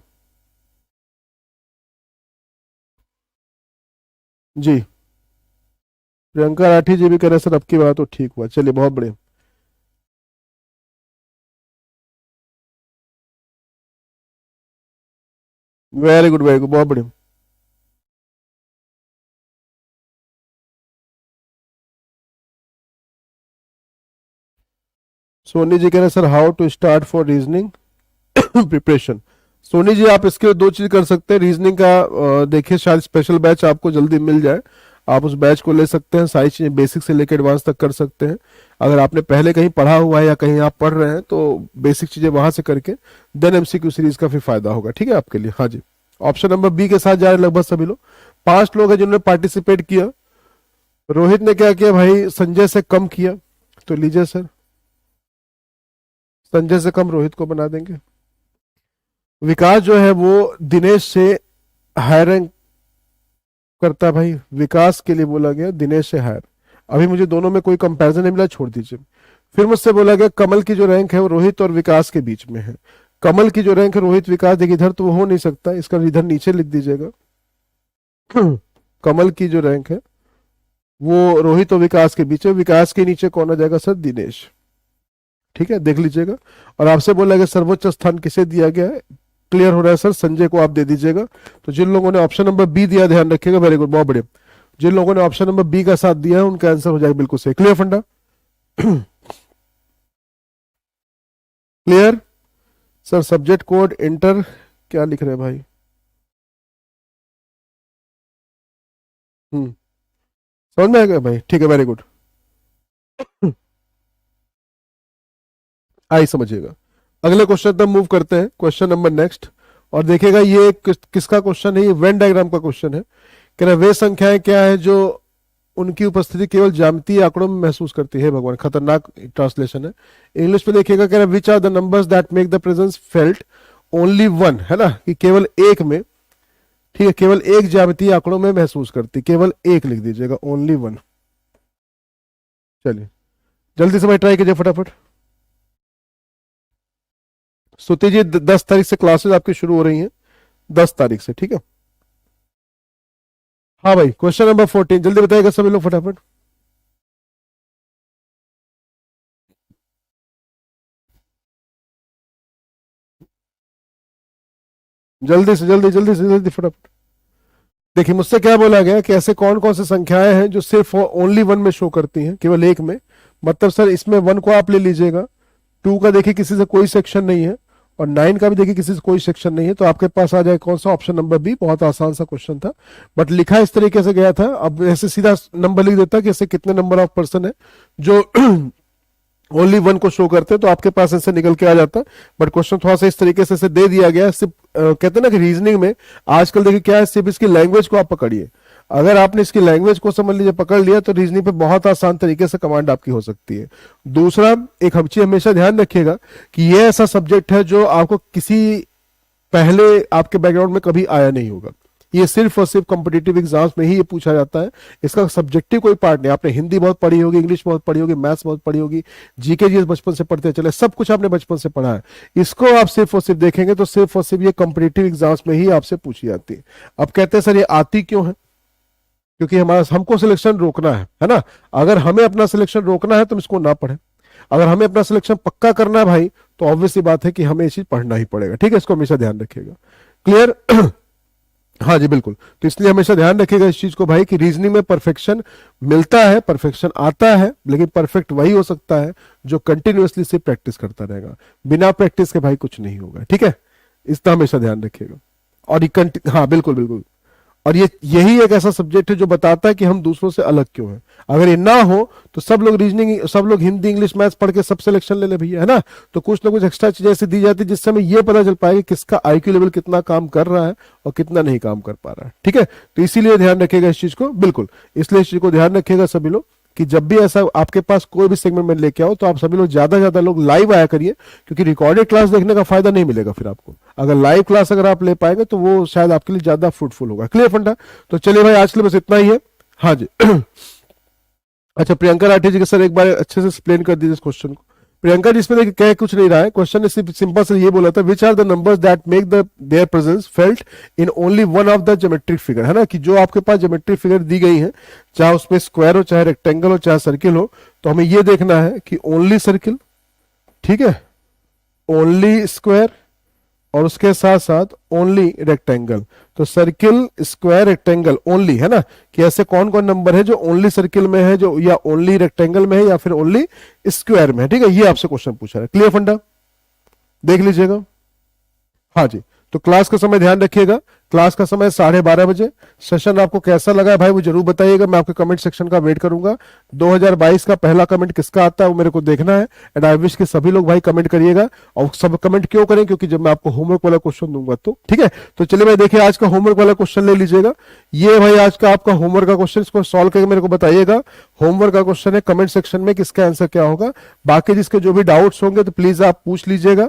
जी, प्रियंका राठी जी भी कह रहे सर अब की बात तो ठीक हुआ, चलिए बहुत बढ़िया। वेरी गुड बहुत बढ़िया। सोनी जी कह रहे sir how to start for reasoning preparation. Soni ji आप इसके दो चीज कर सकते हैं, रीजनिंग का देखिए शायद स्पेशल बैच आपको जल्दी मिल जाए, आप उस बैच को ले सकते हैं, सारी चीजें बेसिक से लेकर एडवांस तक कर सकते हैं। अगर आपने पहले कहीं पढ़ा हुआ है या कहीं आप पढ़ रहे हैं तो बेसिक चीजें वहां से करके देन एमसीक्यू सीरीज का फिर फायदा होगा, ठीक है आपके लिए। हाँ जी, ऑप्शन नंबर बी के साथ जा रहे हैं लगभग सभी लोग। 5 लोग हैं जिन्होंने पार्टिसिपेट किया। रोहित ने क्या किया भाई, संजय से कम किया, तो लीजिए सर, संजय से कम रोहित को बना देंगे। विकास जो है वो दिनेश से हायर रैंक करता है भाई, विकास के लिए बोला गया दिनेश से हायर। अभी मुझे दोनों में कोई कंपैरिजन नहीं मिला, छोड़ दीजिए। फिर मुझसे बोला गया कमल की जो रैंक है वो रोहित और विकास के बीच में है। कमल की जो रैंक है रोहित विकास, देखिए इधर तो वो हो नहीं सकता, इसका इधर नीचे लिख दीजिएगा। कमल की जो रैंक है वो रोहित और विकास के बीच है, विकास के नीचे कौन आ जाएगा सर, दिनेश, ठीक है देख लीजिएगा। और आपसे बोला गया सर्वोच्च स्थान किसे दिया गया है, क्लियर हो रहा है सर, संजय को आप दे दीजिएगा। तो जिन लोगों ने ऑप्शन नंबर बी दिया ध्यान रखिएगा, वेरी गुड, बहुत बढ़िया। जिन लोगों ने ऑप्शन नंबर बी का साथ दिया है उनका आंसर हो जाएगा बिल्कुल सही। क्लियर फंडा, clear sir. Subject code inter क्या लिख रहे हैं भाई, समझ में आएगा भाई, ठीक है वेरी गुड। आई समझिएगा। अगले क्वेश्चन तक मूव करते हैं, क्वेश्चन नंबर नेक्स्ट। और देखिएगा ये किसका क्वेश्चन है, ये वेन डायग्राम का क्वेश्चन है। कह रहा वे संख्याएं क्या है जो उनकी उपस्थिति केवल ज्यामितीय आंकड़ों में महसूस करती है, भगवान खतरनाक ट्रांसलेशन है। इंग्लिश में देखिएगा, कह रहा which are the numbers that make the presence felt only one, है ना, कि केवल एक में, ठीक है, केवल एक ज्यामितीय आंकड़ों में महसूस करती, केवल एक लिख दीजिएगा, ओनली वन। चलिए जल्दी से भाई ट्राई कीजिए फटाफट। सुती जी 10 तारीख से क्लासेस आपकी शुरू हो रही हैं, 10 तारीख से, ठीक है। हाँ भाई क्वेश्चन नंबर 14 जल्दी बताइएगा सभी लोग फटाफट। जल्दी से जल्दी जल्दी से जल्दी फटाफट। देखिए मुझसे क्या बोला गया कि ऐसे कौन कौन से संख्याएं हैं जो सिर्फ ओनली वन में शो करती हैं, केवल एक में। मतलब सर इसमें 1 को आप ले लीजिएगा, 2 का देखिए किसी से कोई सेक्शन नहीं है, और 9 का भी देखिए किसी से कोई सेक्शन नहीं है, तो आपके पास आ जाए कौन सा, ऑप्शन नंबर बी। बहुत आसान सा क्वेश्चन था, बट लिखा इस तरीके से गया था। अब ऐसे सीधा नंबर लिख देता कि ऐसे कितने नंबर ऑफ पर्सन है जो ओनली वन को शो करते हैं, तो आपके पास ऐसे निकल के आ जाता। बट क्वेश्चन थोड़ा सा इस तरीके से दे दिया गया, सिर्फ कहते हैं ना कि रीजनिंग में आजकल देखिए क्या है, सिर्फ इसकी लैंग्वेज को आप पकड़िए। अगर आपने इसकी लैंग्वेज को समझ लीजिए पकड़ लिया तो रीजनिंग पे बहुत आसान तरीके से कमांड आपकी हो सकती है। दूसरा, एक चीज हमेशा ध्यान रखिएगा कि ये ऐसा सब्जेक्ट है जो आपको किसी पहले आपके बैकग्राउंड में कभी आया नहीं होगा। ये सिर्फ और सिर्फ कॉम्पिटिटिव एग्जाम्स में ही ये पूछा जाता है। इसका सब्जेक्टिव कोई पार्ट नहीं। आपने हिंदी बहुत पढ़ी होगी, इंग्लिश बहुत पढ़ी होगी, मैथ्स बहुत पढ़ी होगी, जीके जी बचपन से पढ़ते चले, सब कुछ आपने बचपन से पढ़ा है। इसको आप सिर्फ और सिर्फ देखेंगे तो सिर्फ और सिर्फ ये कॉम्पिटिटिव एग्जाम्स में ही आपसे पूछी जाती है। अब कहते हैं सर ये आती क्यों है, क्योंकि हमारा हमको सिलेक्शन रोकना है ना। अगर हमें अपना सिलेक्शन रोकना है तो हम इसको ना पढ़े, अगर हमें अपना सिलेक्शन पक्का करना है भाई तो ऑब्वियस सी बात है कि हमें ये चीज पढ़ना ही पड़ेगा, ठीक है। इसको हमेशा ध्यान रखिएगा, क्लियर। हाँ जी बिल्कुल, तो इसलिए हमेशा ध्यान रखिएगा इस चीज को भाई कि रीजनिंग में परफेक्शन मिलता है, परफेक्शन आता है, लेकिन परफेक्ट वही हो सकता है जो कंटिन्यूअसली से प्रैक्टिस करता रहेगा। बिना प्रैक्टिस के भाई कुछ नहीं होगा, ठीक है। इसका हमेशा ध्यान रखिएगा। और ये हाँ बिल्कुल बिल्कुल, और ये यही एक ऐसा सब्जेक्ट है जो बताता है कि हम दूसरों से अलग क्यों हैं। अगर ये ना हो तो सब लोग रीजनिंग, सब लोग हिंदी इंग्लिश मैथ्स पढ़ के सब सिलेक्शन ले ले भैया, है ना। तो कुछ ना कुछ एक्स्ट्रा चीजें ऐसी दी जाती है जिससे हमें ये पता चल पाएगा कि किसका आईक्यू लेवल कितना काम कर रहा है और कितना नहीं काम कर पा रहा है, ठीक है। तो इसीलिए ध्यान रखिएगा इस चीज को, बिल्कुल इसलिए इस चीज को ध्यान रखिएगा सभी लोग कि जब भी ऐसा आपके पास कोई भी सेगमेंट में लेके आओ तो आप सभी लोग ज्यादा ज्यादा लोग लाइव आया करिए, क्योंकि रिकॉर्डेड क्लास देखने का फायदा नहीं मिलेगा फिर आपको। अगर लाइव क्लास अगर आप ले पाएंगे तो वो शायद आपके लिए ज्यादा फ्रूटफुल होगा। क्लियर फंडा। तो चलिए भाई आज के लिए बस इतना ही है। हाँ जी अच्छा प्रियंका राठी जी के सर एक बार अच्छे से एक्सप्लेन कर दीजिए इस क्वेश्चन को। प्रियंका जी इसमें कह कुछ नहीं रहा है, क्वेश्चन ने सिर्फ सिंपल से ये बोला था which are the numbers that make the their presence felt in only one of the geometric figure, है ना, कि जो आपके पास ज्योमेट्रिक फिगर दी गई है, चाहे उसमें स्क्वायर हो, चाहे रेक्टेंगल हो, चाहे सर्किल हो, तो हमें ये देखना है कि ओनली सर्किल, ठीक है, ओनली स्क्वायर और उसके साथ साथ ओनली रेक्टेंगल। तो सर्किल स्क्वायर रेक्टेंगल ओनली, है ना, कि ऐसे कौन कौन नंबर है जो ओनली सर्किल में है, जो या ओनली रेक्टेंगल में है या फिर ओनली स्क्वायर में है, ठीक है। ये आपसे क्वेश्चन पूछा है। क्लियर फंडा, देख लीजिएगा। हाँ जी, तो क्लास का समय ध्यान रखिएगा, क्लास का समय 12:30 बजे। सेशन आपको कैसा लगा है भाई वो जरूर बताइएगा, मैं आपके कमेंट सेक्शन का वेट करूंगा। 2022 का पहला कमेंट किसका आता है वो मेरे को देखना है। एंड आई विश कि सभी लोग भाई कमेंट करिएगा। और सब कमेंट क्यों करें, क्योंकि जब मैं आपको होमवर्क वाला क्वेश्चन दूंगा तो ठीक है। तो चलिए भाई देखिए आज का होमवर्क वाला क्वेश्चन ले लीजिएगा। ये भाई आज का आपका होमवर्क का क्वेश्चन, इसको सॉल्व करके मेरे को बताइएगा। होमवर्क का क्वेश्चन है, कमेंट सेक्शन में किसका आंसर क्या होगा। बाकी जिसके जो भी डाउट्स होंगे तो प्लीज आप पूछ लीजिएगा।